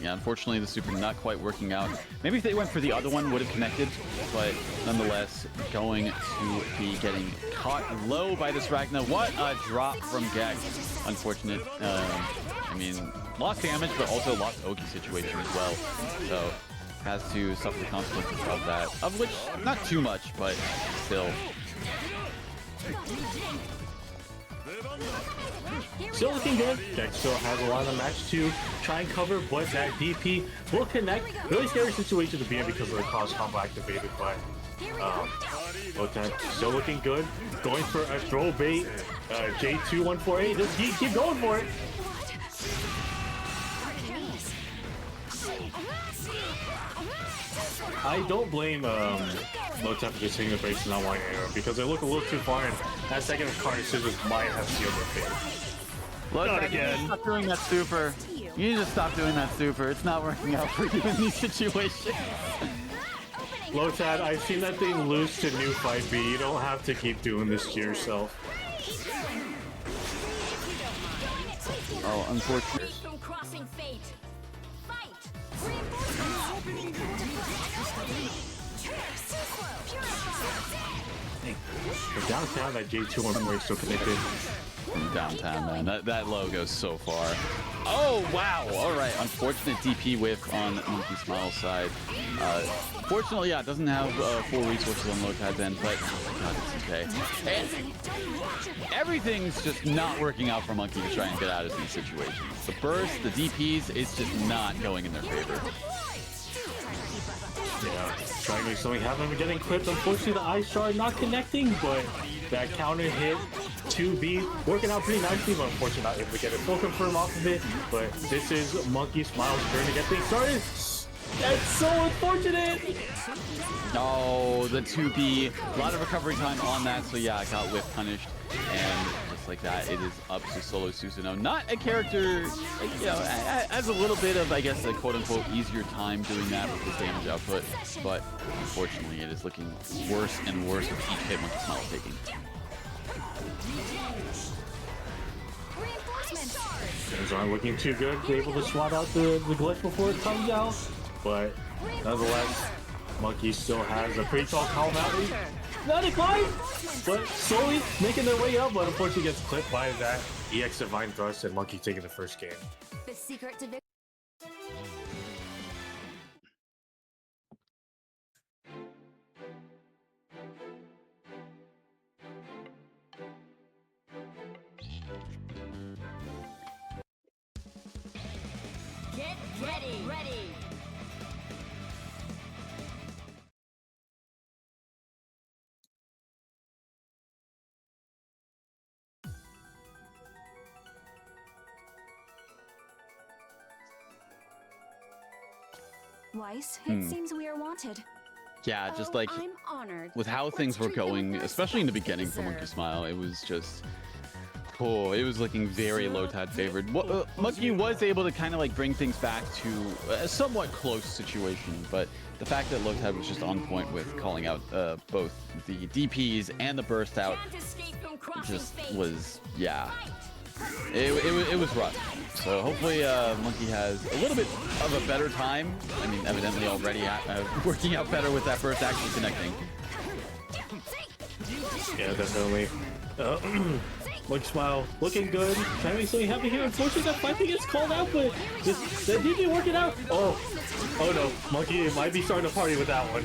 Yeah, unfortunately the super not quite working out. Maybe if they went for the other one would have connected, but nonetheless going to be getting caught low by this Ragnar. What a drop from Gex. Unfortunate. I mean, lost damage, but also lost Oki situation as well. So has to suffer the consequences of that, of which not too much, but still. Still looking good. Gex still has a lot of the match to try and cover, but that DP will connect. Really scary situation to be in because of the cross combo activated, but Lotad still looking good. Going for a throw bait. J2148. Just keep going for it. I don't blame Lotad for just hitting the brakes and not wanting arrow because they look a little too far, and that second Carnage Scissors might have sealed their fate. Not again. Stop doing that super. You need to stop doing that super. It's not working out for you in these situations. Lotad, I've seen that thing lose to new 5B. You don't have to keep doing this to yourself. Oh, unfortunate. From crossing fate. Fight. But downtown, that J214 is still connected. From downtown, man. That low goes so far. Oh, wow. All right. Unfortunate DP whiff on Monkey Smile's side. Fortunately, yeah, it doesn't have full resources on Lotad then, but oh my god, it's okay. And everything's just not working out for Monkey to try and get out of these situations. The burst, the DPs, it's just not going in their favor. Yeah, trying to make something happen, but getting clipped. Unfortunately, the HCShark not connecting, but that counter hit 2B working out pretty nicely, but unfortunately not able to get a full confirm off of it. But this is Monkey Smile's turn to get things started. That's so unfortunate! No, the 2B, a lot of recovery time on that, so yeah, I got whiff punished, and just like that, it is up to Solo Susanoo. Not a character, like, you know, has a little bit of, I guess, a quote-unquote easier time doing that with his damage output, but unfortunately, it is looking worse and worse with each hit Monkey Smile taking. Things aren't looking too good. They're able to swat out the glitch before it comes out. But nonetheless, Monkey still has a pretty tall column out. Not a climb, but slowly making their way up. But unfortunately gets clipped by that EX Divine Thrust, and Monkey taking the first game. The secret to victory. Get ready. Ready. Weiss, it seems we are wanted. Yeah, just Oh, like I'm honored. with how Let's things were treat them with going, the especially in the respect they beginning for Monkey deserve. Smile, it was just, oh, it was looking very Lotad favored. Monkey was able to kind of like bring things back to a somewhat close situation, but the fact that Lotad was just on point with calling out both the DPs and the burst out Can't escape from crossing just fate. was, yeah, it was rough. So hopefully Monkey has a little bit of a better time. I mean, evidently already working out better with that burst actually connecting. Yeah, definitely. Monkey Smile looking good. Trying to make something happen here. Unfortunately, that fighting gets called out, but just that DP working out. Oh no, Monkey might be starting to party with that one.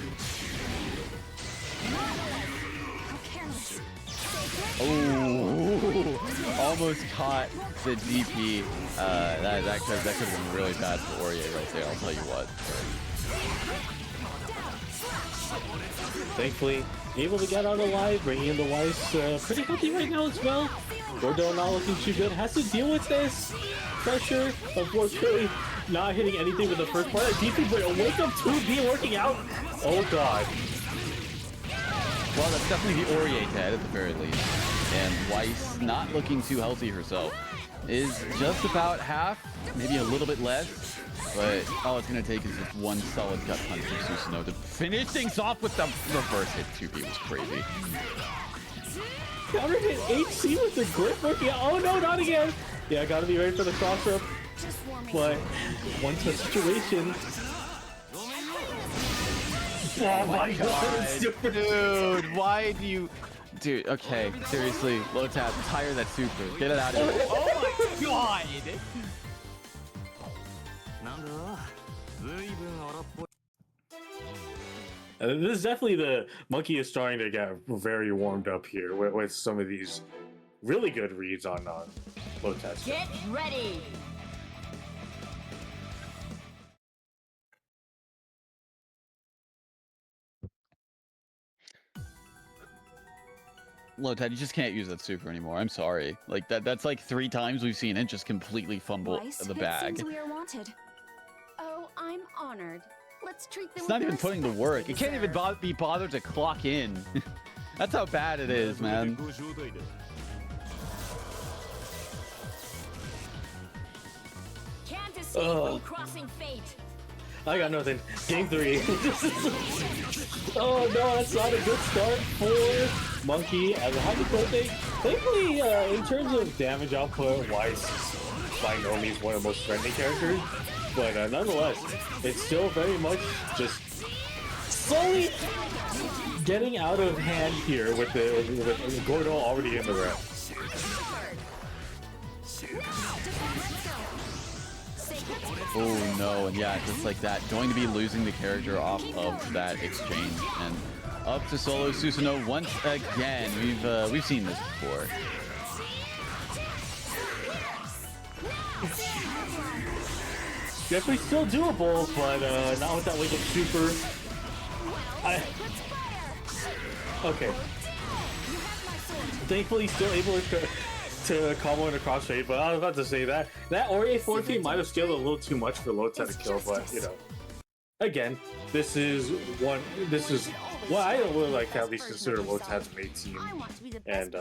Oh, almost caught the DP. That could have been really bad for Aurier right there. I'll tell you what. Thankfully, able to get out alive, bringing in the Weiss pretty healthy right now as well. Gordo not looking too good. Has to deal with this pressure. Unfortunately, not hitting anything with the first part of DP, but a wake up 2B working out. Oh god. Well, that's definitely the Aurier head at the very least. And Weiss, not looking too healthy herself, is just about half, maybe a little bit less. But all it's going to take is just one solid gut punch from Susanoo to finish things off with the reverse hit. 2B was crazy. Counter hit HC with the grip working out. Oh no, not again. Yeah, gotta be ready for the cross up. But one such situation. Oh my god. Dude, why do you... Dude, okay, seriously, Lotad, tire that super. Get it out of here. Oh my god! This is definitely the Monkey is starting to get very warmed up here with some of these really good reads on Lotad. Get ready. Lotad, you just can't use that super anymore. I'm sorry. Like that's like 3 times we've seen it just completely fumble the bag. It seems we are wanted. Oh, I'm honored. Let's treat them It's not with even the putting the respect work. they It can't even deserve. be bothered to clock in. That's how bad it is, man. Can't escape from crossing fate. I got nothing. Game 3. Oh no, that's not a good start for Monkey as a happy birthday. Thankfully, in terms of damage output, Weiss is by no means one of the most friendly characters, but nonetheless, it's still very much just slowly getting out of hand here with Gordo already in the round. Oh no, and yeah, just like that, going to be losing the character off of that exchange. And up to solo Susanoo once again. We've seen this before. Definitely still doable, but not with that Wake Up Super. Okay. Thankfully, still able to combo in a crossfade, but I was about to say that Ori 4P might have scaled a little too much for Lotad to kill, but you know, again, this is what I don't really like how these consider Lotad's main team, and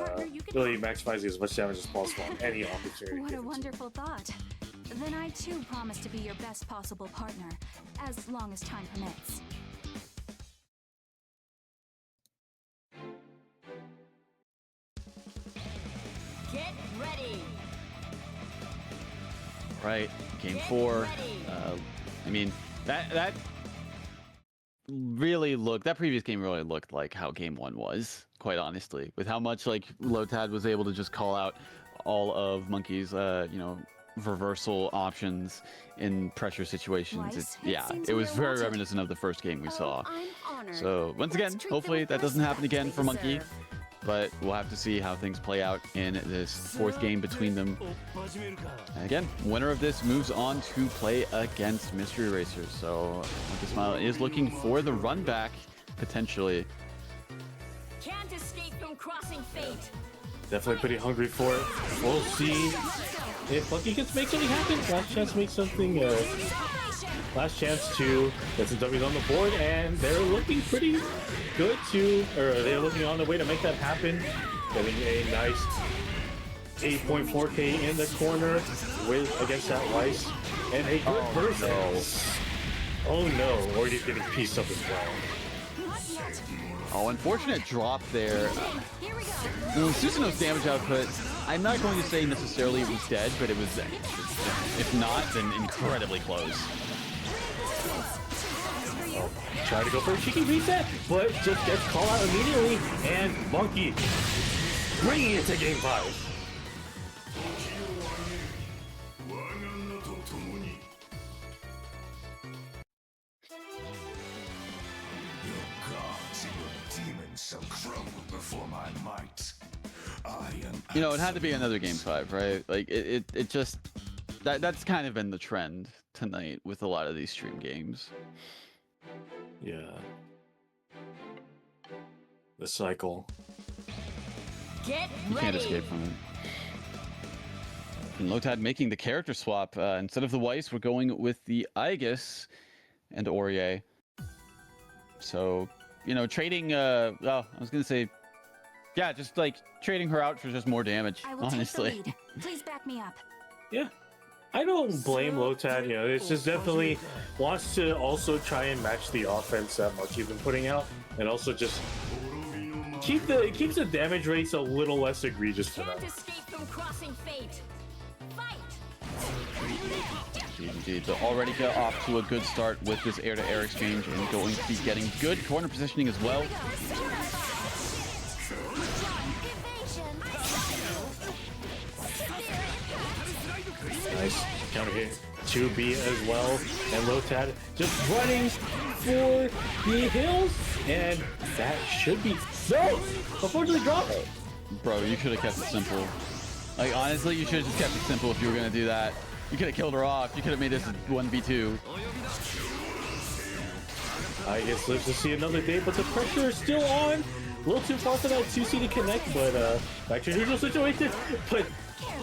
really maximizing as much damage as possible on any opportunity. What a wonderful thought. Then I too promise to be your best possible partner, as long as time permits. Get ready. Right, game 4. I mean, that really looked, that previous game really looked like how game 1 was, quite honestly, with how much like Lotad was able to just call out all of Monkey's, you know, reversal options in pressure situations. It was very reminiscent of the first game we saw. So once again, hopefully that doesn't happen again for Monkey. But we'll have to see how things play out in this 4th game between them. And again, winner of this moves on to play against Mystery Racers. So Monkey Smile is looking for the run back, potentially. Can't escape from crossing fate. Definitely pretty hungry for it. We'll see if Monkey can make something happen. Last chance to make something. Last chance to get some W's on the board, and they're looking pretty good they're looking on the way to make that happen. Getting a nice 8.4k in the corner against that Weiss, and a good person. Oh no, Already's getting pieced up as well. Oh, unfortunate drop there. Susanoo's damage output, I'm not going to say necessarily it was dead, but it was, if not, then incredibly close. Try to go for a cheeky reset, but just gets called out immediately, and Monkey bringing it to game 5. You know, it had to be another game 5, right? Like it just that's kind of been the trend tonight with a lot of these stream games. Yeah. The cycle. Get You can't ready. escape from it. And Lotad making the character swap. Instead of the Weiss, we're going with the Aegis and Aurier. So, you know, trading, well, I was going to say, yeah, just like trading her out for just more damage, I will honestly. take the lead. Please back me up. Yeah. I don't blame Lotad, you know, it's just definitely wants to also try and match the offense that Monkey's been putting out, and also just keeps the damage rates a little less egregious for them. Can't escape from crossing fate. Fight. Indeed, they'll already get off to a good start with this air-to-air exchange and going to be getting good corner positioning as well. Nice counter hit 2B as well, and Lotad just running for the hills, and that should be no. Unfortunately, drop it. Bro, you should have kept it simple. Like honestly, you should have just kept it simple if you were gonna do that. You could have killed her off. You could have made this 1v2. I guess lives to see another day, but the pressure is still on. A little too far for that 2C to connect, but back to neutral situation. But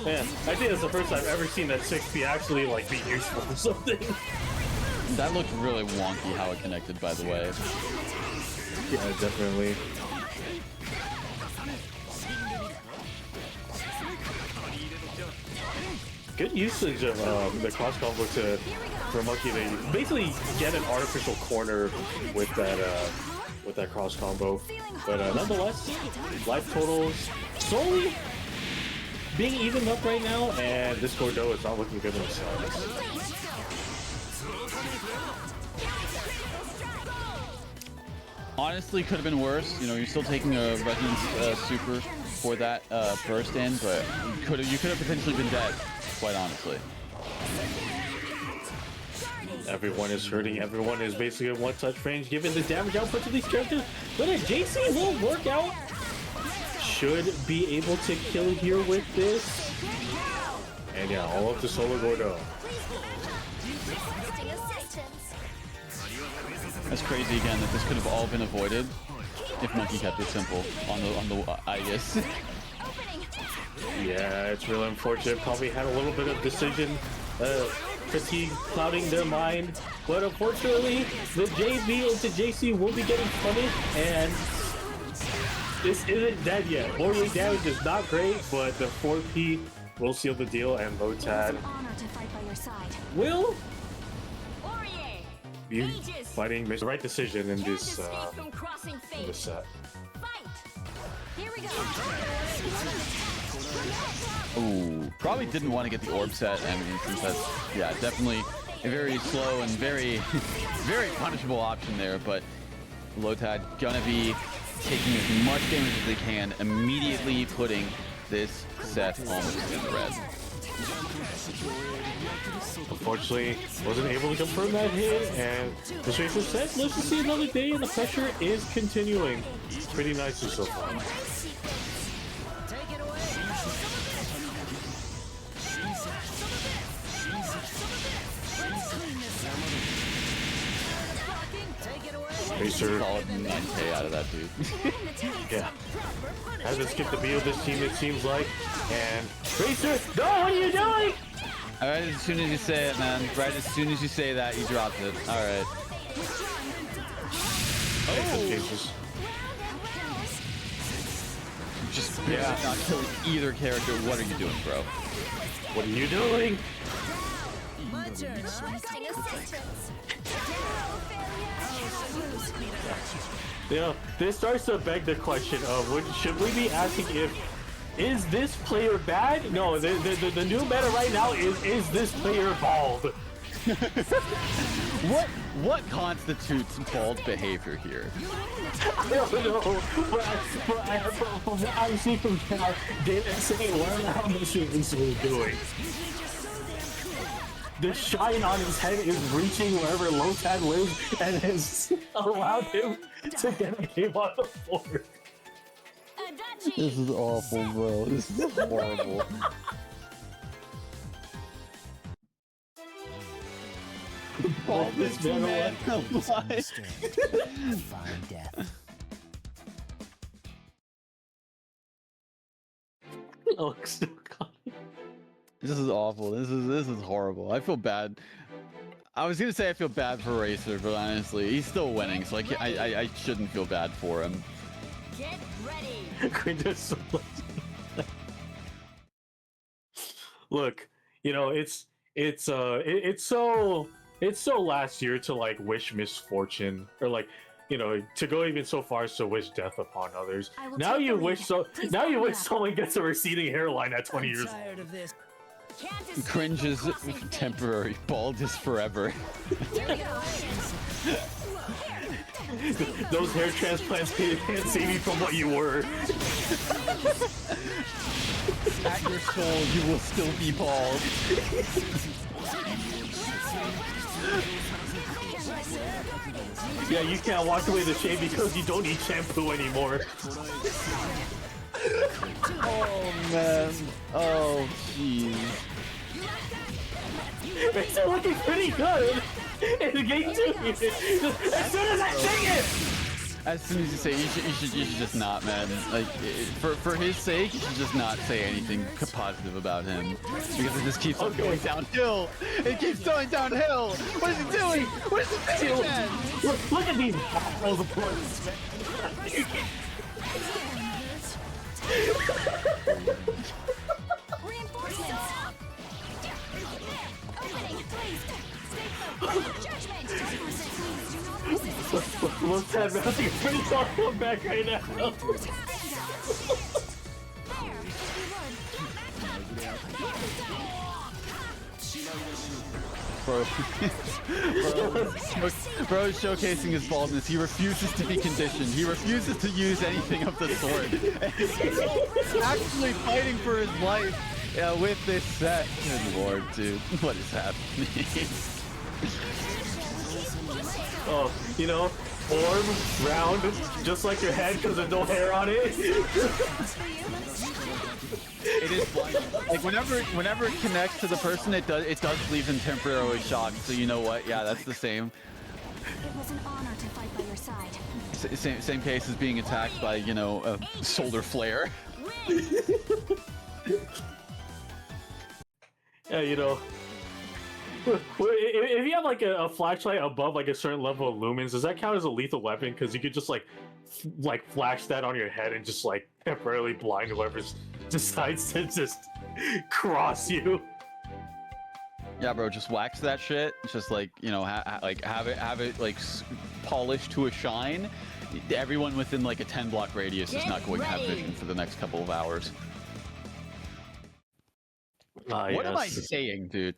man, I think that's the first time I've ever seen that 6P actually like be useful for something. That looked really wonky how it connected, by the way. Yeah, definitely. Good usage of the cross combo for Monkey to basically get an artificial corner with that cross combo. But nonetheless, life totals slowly being evened up right now, and this Gordo is not looking good in the slightest. Honestly, could have been worse. You know, you're still taking a Resonance Super for that burst in, but you could have potentially been dead, quite honestly. Everyone is hurting. Everyone is basically in one-touch range, given the damage output to these characters. But a JC will work out. Should be able to kill here with this. And yeah, all up to Solo Gordo. That's crazy again that this could have all been avoided if Monkey kept it simple on the Aegis. Yeah, it's really unfortunate. Probably had a little bit of decision fatigue clouding their mind, but unfortunately, the JV into JC will be getting punished, and this isn't dead yet. Morally damage is not great, but the 4P will seal the deal, and Lotad will be fighting the right decision in this set. Ooh, probably didn't want to get the orb set. I mean, since that's, yeah, definitely a very slow and very, very punishable option there. But Lotad gonna be taking as much damage as they can, immediately putting this set almost in the red. Unfortunately, wasn't able to confirm that hit, and the Tracer set lives to see another day, and the pressure is continuing. Pretty nicely so far. Tracer. Solid 9K out of that dude. Yeah. Hasn't skipped a beat with this team, it seems like. And Tracer, no, what are you doing? Alright, as soon as you say it, man. Right as soon as you say that, he dropped it. Alright. Oh, Jesus. Just not killing either character. What are you doing, bro? What are you doing? You know, this starts to beg the question of should we be asking is this player bad? No, the new meta right now is this player bald? What constitutes bald behavior here? I don't know, but from what I see from chat, they're saying learn how much this was doing. The shine on his head is reaching wherever Lotad lives and has allowed him to get a game on the board. This is awful, bro. This is horrible. This man alive. Fine death. Oh, still got it. This is awful. This is horrible. I feel bad. I was gonna say I feel bad for Racer, but honestly, he's still winning, so I shouldn't feel bad for him. Get ready. Look, you know, it's so last year to like wish misfortune, or like, you know, to go even so far as to wish death upon others. Now you wish someone gets a receding hairline at 20 years old. Cringe is temporary, bald is forever. Those hair transplants can't save you from what you were. At your soul, you will still be bald. Yeah, you can't wash away the shame because you don't need shampoo anymore. Oh man. Oh jeez. It's looking pretty good in the game too. As soon as I sing it! As soon as you say you should just not, man. Like for his sake, you should just not say anything positive about him because it just keeps on going downhill. It keeps going downhill. What is he doing? What is he doing, man? Look at these balls of points, man. Reinforcements! Opening, please! Stay focused! Judgment! Lotad mounting a pretty solid comeback right now. Reinforcements! There! Bro is showcasing his baldness. He refuses to be conditioned. He refuses to use anything of the sort. He's actually fighting for his life with this set. Good lord, dude. What is happening? Oh, you know, form, round, just like your head because there's no hair on it. It is blind. Like whenever it connects to the person, it does leave them temporarily shocked. So you know what? Yeah, that's the same. It was an honor to fight by your side. Same case as being attacked by, you know, a solar flare. Yeah, you know. If you have like a flashlight above like a certain level of lumens, does that count as a lethal weapon? Because you could just like flash that on your head and just like temporarily blind whoever decides to just cross you. Yeah, bro, just wax that shit. It's just like, you know, have it like polished to a shine. Everyone within like a 10-block radius is not going to have vision for the next couple of hours. What am I saying, dude?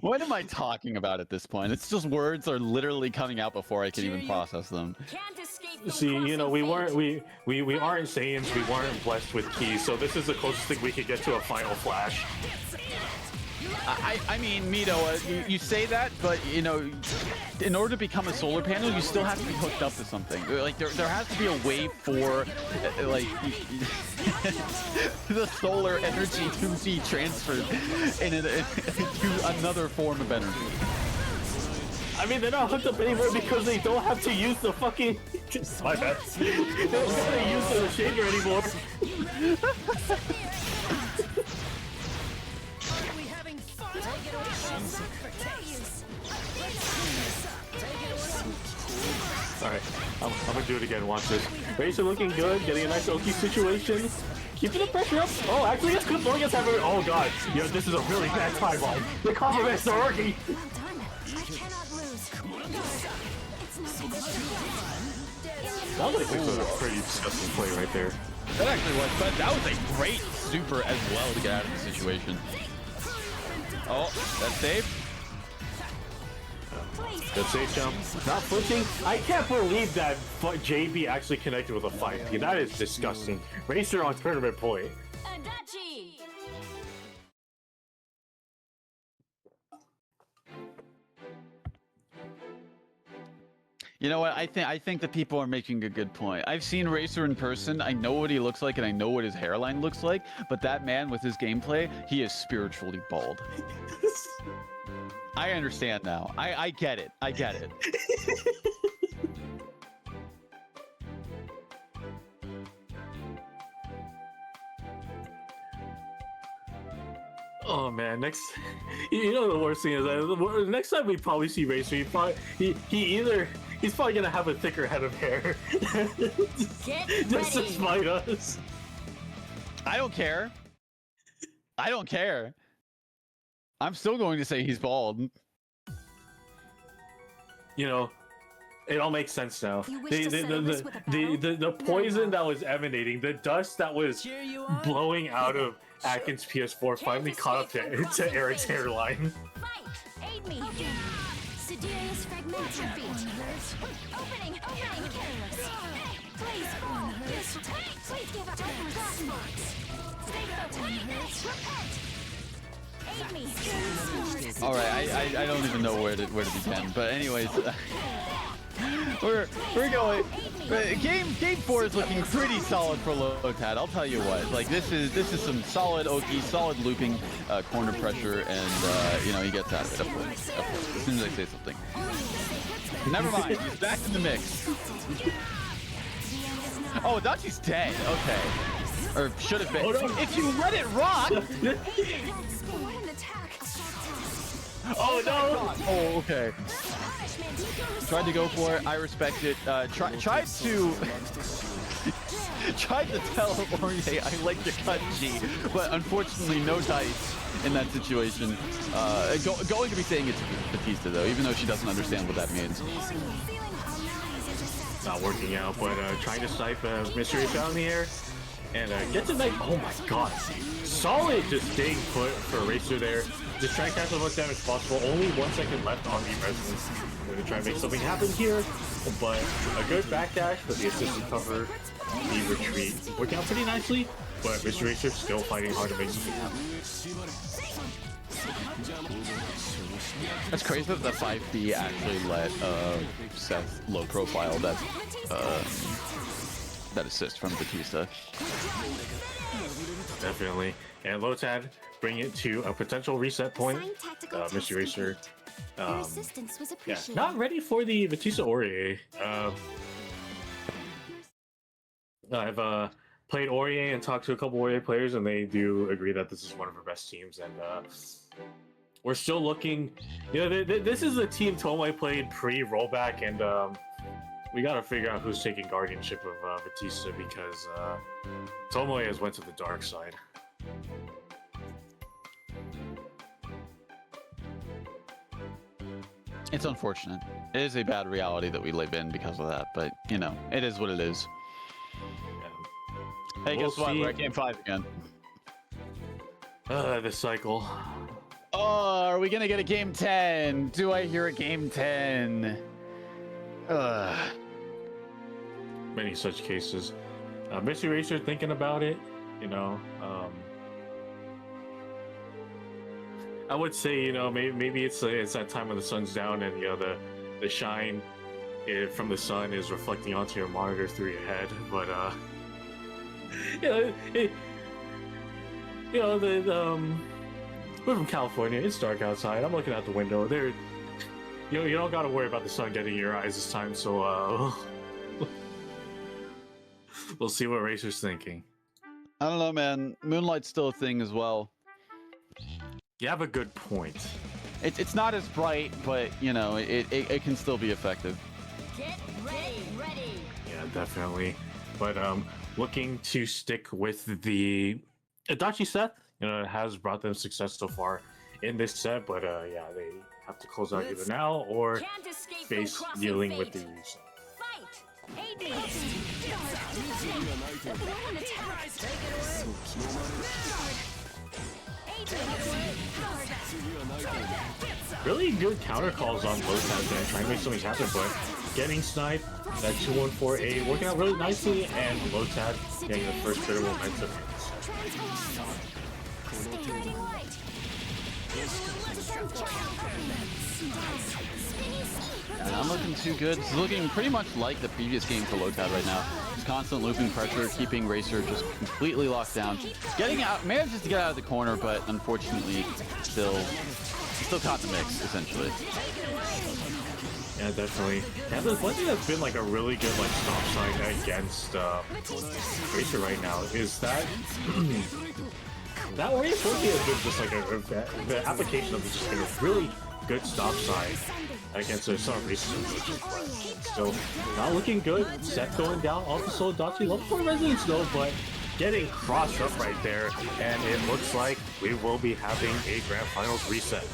What am I talking about at this point? It's just words are literally coming out before I can even process them. Can't escape from See, you know, we crossing aren't Saiyans, we weren't blessed with keys, so this is the closest thing we could get to a final flash. I mean, Mito, you say that, but you know, in order to become a solar panel, you still have to be hooked up to something. Like there has to be a way for like the solar energy to be transferred into another form of energy. I mean, they're not hooked up anymore because they don't have to use the fucking. My bad. They don't have to use the shader anymore. Alright, I'm gonna do it again, watch this. Razor looking good, getting a nice Oki situation. Keeping the pressure up. Oh, actually, it's good throwing us everywhere. Oh god, yo, this is a really bad time bomb. The compliments are working. Well done. I cannot lose. Sounds like this was a pretty disgusting play right there. That actually was, but that was a great super as well to get out of the situation. Oh, that's safe. Good safe jump. Not flinching. I can't believe that JB actually connected with a fight. That is disgusting. Racer on tournament point. Adachi! You know what? I think the people are making a good point. I've seen Racer in person. I know what he looks like, and I know what his hairline looks like. But that man, with his gameplay, he is spiritually bald. I understand now. I get it. I get it. Oh man, you know the worst thing is that next time we probably see Racer, he's probably gonna have a thicker head of hair. just to spite us. I don't care. I don't care. I'm still going to say he's bald. You know, it all makes sense now. You wish to settle this with a battle? The poison that was emanating, the dust that was blowing out of Atkins' PS4 finally caught up to Eric's hairline. Fight! Aid me. Siderius fragmentum feet. Opening. Careless. Please fall. Please give up. Stay focused. Repent. Aid me. All right, I don't even know where to begin. But anyways, we're going. Game 4 is looking pretty solid for Lotad. I'll tell you what. Like this is some solid Oki, solid looping, corner pressure, and you know he gets out of it. Of course. As soon as I say something. Never mind. He's back in the mix. Oh, Dachi's dead. Okay. Or should have been. Oh, no. If you let it rock. What an attack! Oh no! Oh, okay. Tried to go for it. I respect it. Tried to tried to tell Orye I like your cut G, but unfortunately no dice in that situation. Going to be saying it's Batista though, even though she doesn't understand what that means. Not working out, but trying to snipe Mystery down in the air and gets a knife. Oh my god! Solid, just staying put for Racer there. Just try to catch as much damage as possible. Only 1 second left on the Resonance. We're gonna try and make something happen here, but a good backdash for the assisted cover. The retreat working out pretty nicely, but Mr. Racer still fighting hard to make something happen. That's crazy that the 5B actually let Seth low profile that assist from Batista. Definitely. And Lotad bring it to a potential reset point. Mr. Racer, assistance was yeah, appreciated. not ready for the Batista Orye. I've played Orye and talked to a couple Orye players, and they do agree that this is one of our best teams. And we're still looking. You know, this is a team Tomoe played pre-rollback, and we got to figure out who's taking guardianship of Batista because Tomoe has went to the dark side. It's unfortunate. It is a bad reality that we live in because of that, but you know, it is what it is. Hey, We'll guess what? see. We're at game 5 again. This cycle. Oh, are we gonna get a game 10? Do I hear a game 10? Many such cases. Mr. Racer thinking about it, you know. I would say, you know, maybe it's that time when the sun's down and, you know, the shine from the sun is reflecting onto your monitor through your head. But we're from California. It's dark outside. I'm looking out the window. You don't got to worry about the sun getting in your eyes this time. So we'll see what Racer's thinking. I don't know, man. Moonlight's still a thing as well. You have a good point. It's not as bright, but you know, it can still be effective. Get ready. Yeah, definitely. But looking to stick with the Adachi set, you know, it has brought them success so far in this set, but yeah, they have to close out either now or Can't escape face from crossing dealing fate. with the reset. Fight! Really good counter calls on Lotad there, trying to make something happen, but getting sniped, that 214A working out really nicely, and Lotad getting the first bit of momentum. I'm looking too good. It's looking pretty much like the previous game for Lotad right now. Just constant looping pressure, keeping Racer just completely locked down. Getting out, manages to get out of the corner, but unfortunately, still caught the mix, essentially. Yeah, definitely. And the one thing that's been like a really good like stop sign against Racer right now is that that Orient has been just like the application of it just been a really good stop sign against some Racer. Still not looking good. Set going down off the solo Dachi. Level 4 resonance though, but getting crossed up right there, and it looks like we will be having a Grand Finals reset.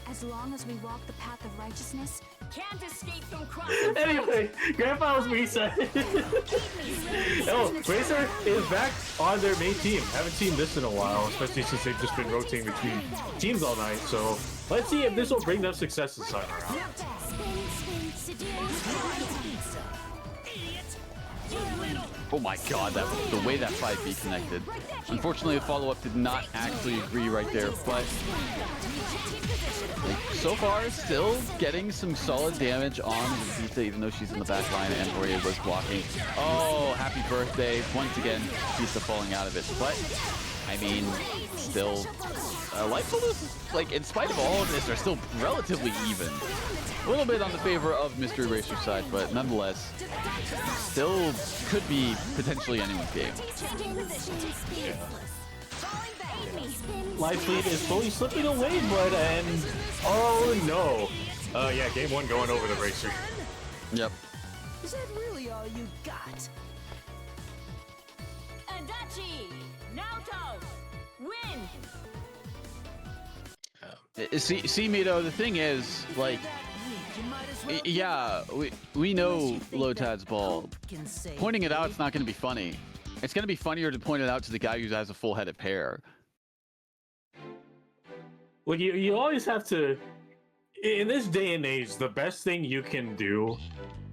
As long as we walk the path of righteousness, Can't escape from crossing fate. Anyway, Grand Finals reset. Oh, Racer is back on their main team. Haven't seen this in a while, especially since they've just been rotating between teams all night. So let's see if this will bring them success this time around. Oh my god, the way that 5B connected. Unfortunately, the follow-up did not actually agree right there, but so far, still getting some solid damage on Batista, even though she's in the back line and Oreo was blocking. Oh, happy birthday. Once again, Batista falling out of it. But I mean, still, life balloons, like, in spite of all of this, are still relatively even. A little bit on the favor of Mystery Racer's side, but nonetheless, still could be potentially anyone's game. Life lead is slowly slipping away, but oh no. Yeah, game one going over the Racer. Yep. Is that really all you got? Adachi! Naoto! Win! See, Mito, the thing is, like, yeah, we know Lotad's bald. Pointing it out, it's not going to be funny. It's going to be funnier to point it out to the guy who has a full head of hair. Well, you always have to. In this day and age, the best thing you can do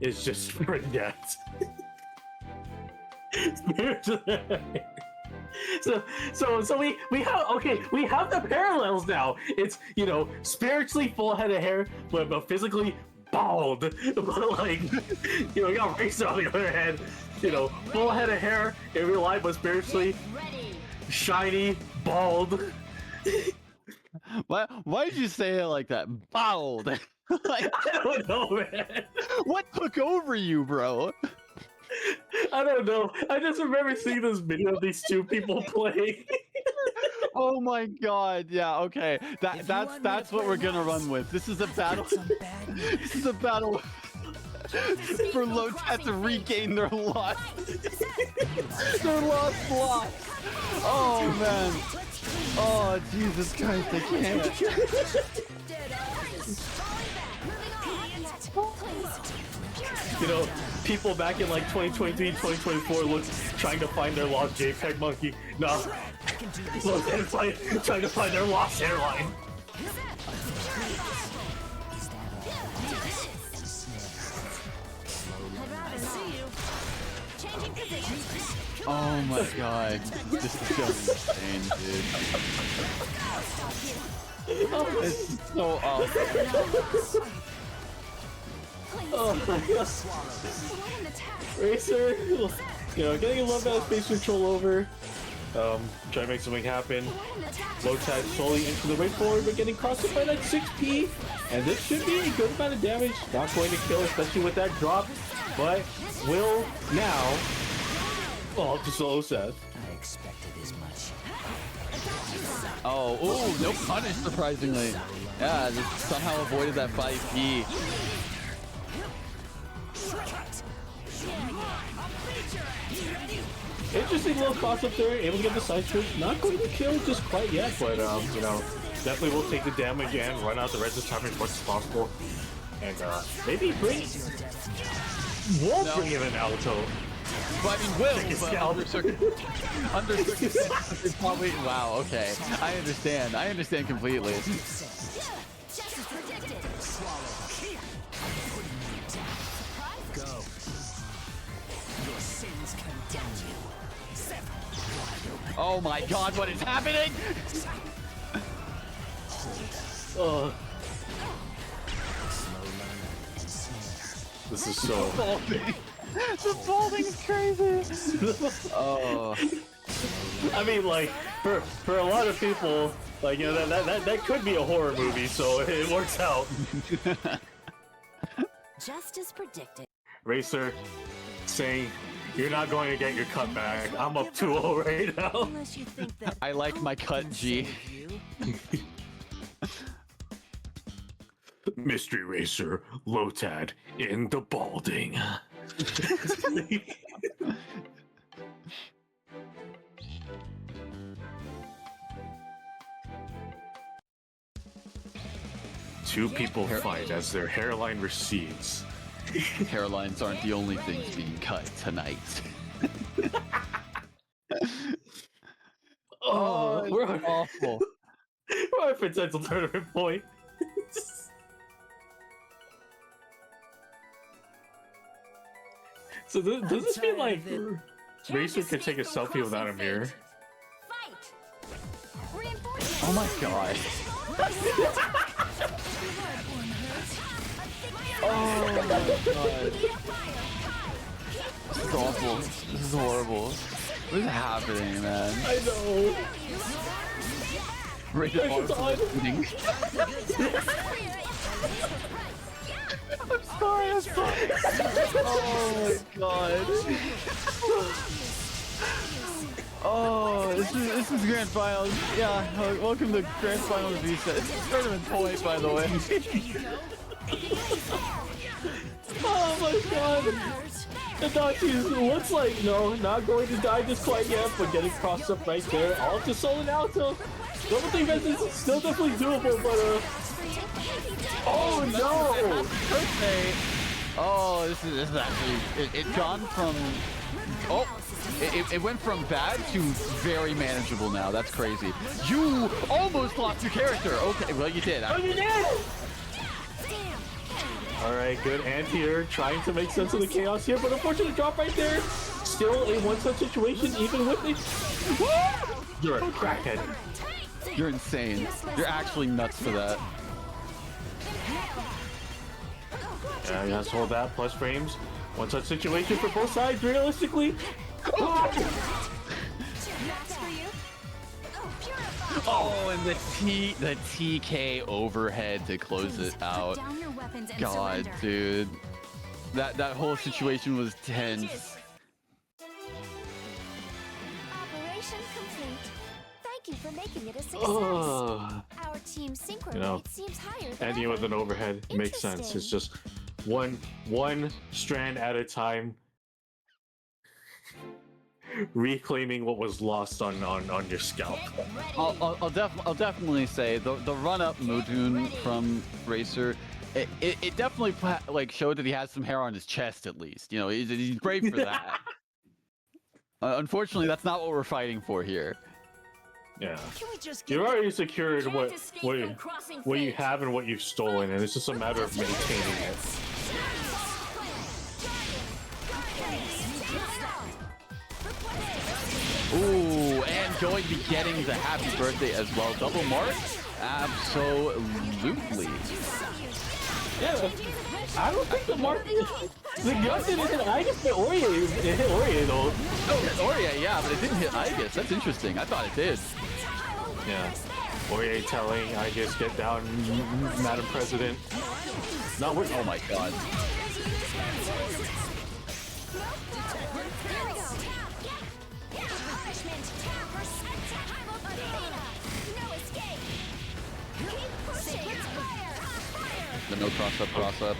is just forget. So we have the parallels now. It's, you know, spiritually full head of hair, but physically bald. But like, you know, you got Racer on the other hand, you know, full head of hair in real life, but spiritually shiny, bald. Why did you say it like that? Bald. Like, I don't know, man. What took over you, bro? I don't know. I just remember seeing this video of these two people playing. Oh my god, yeah, okay. That's what we're gonna run with. This is a battle. This is a battle for Lotad to regain their lost block. Oh man. Oh Jesus Christ, I can't. You know, people back in like 2023, 2024 trying to find their lost JPEG monkey. Nah. Look, they're trying to find their lost hairline. Oh my god. This is so insane, dude. It's so awesome. Oh my god. Racer, you know, getting a love out space control over. Trying to make something happen. Lotad slowly into the way forward, but getting crossed by that 6P. And this should be a good amount of damage. Not going to kill, especially with that drop. But will now. Oh, just so sad. I expected as much. Oh, ooh, no punish, surprisingly. Yeah, just somehow avoided that 5P. Interesting little cross up there, able to get the side switch. Not going to kill just quite yet, but you know, definitely will take the damage and run out the resist time as much as possible. And maybe bring in an Alto. Well, I mean, will, but under circumstances, it's probably, wow, okay. I understand completely. Oh my god, what is happening? This is so... The balding's crazy. Oh. I mean, like, for a lot of people, like, you know, that could be a horror movie, so it works out. Just as predicted. Racer saying, you're not going to get your cut back. I'm up 2-0 right now. Unless you think that I like my cut, G. Mystery Racer, Lotad in the balding. Two people fight as their hairline recedes. Hairlines aren't the only things being cut tonight. Oh, we're awful. We're at potential tournament point. So does this mean like Racer can take a selfie without a mirror? Oh my god. Oh my god. This is awful. This is horrible. What is happening, man? I know. Rated R Pressure's for on. listening. I'm sorry. Oh my god. Oh, this is Grand Finals. Yeah, welcome to Grand Finals reset. It's tournament point, by the way. Oh my god. The Dachis looks like, no, not going to die just quite yet, but getting crossed up right there. All to Soul and Alto. Double thing is still definitely doable, but oh no! Birthday. Oh, this is actually it gone from it went from bad to very manageable now. That's crazy. You almost lost your character. Okay, well you did. Oh, you did! Alright, good anti-air, trying to make sense of the chaos here, but unfortunately drop right there. Still a one-shot situation, even with it. You're a crackhead. You're insane. You're actually nuts for that. Yeah, he has to hold that plus frames. One such situation for both sides, realistically. Oh, and the TK overhead to close it out. God, dude. That whole situation was tense. Operation complete. Thank you for making it a success. Oh, Our team's synchro you know, rate seems higher than ending with an overhead makes sense. It's just one strand at a time. Reclaiming what was lost on your scalp. I'll definitely say the run up Modun from Racer, it definitely like showed that he has some hair on his chest at least. You know, he's brave for that. Unfortunately, that's not what we're fighting for here. Yeah, Can we just you've get already secured Can't what escape what from you, crossing what you fate. have and what you've stolen, and it's just a matter of maintaining it. Ooh, and going to be getting the happy birthday as well. Double mark? Absolutely. Yeah, I don't think the mark. The gun didn't hit Aegis, but Aurier, it hit Aurier though. Oh, Oria, yeah, but it didn't hit Aegis. That's interesting. I thought it did. Yeah, Poirier telling I guess get down, Madam President. Not worth. Oh my god. The no cross up.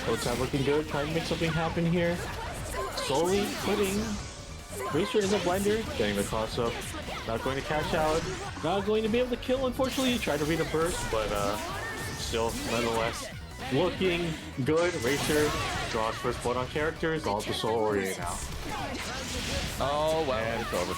Lotad looking good, trying to make something happen here. Slowly putting Racer in the blender, getting the cross up. Not going to cash out. Not going to be able to kill, unfortunately. He tried to read a burst, but still, nonetheless, looking good. Racer draws first blood on characters. All to Soul Aurier now. Oh, wow. It's over.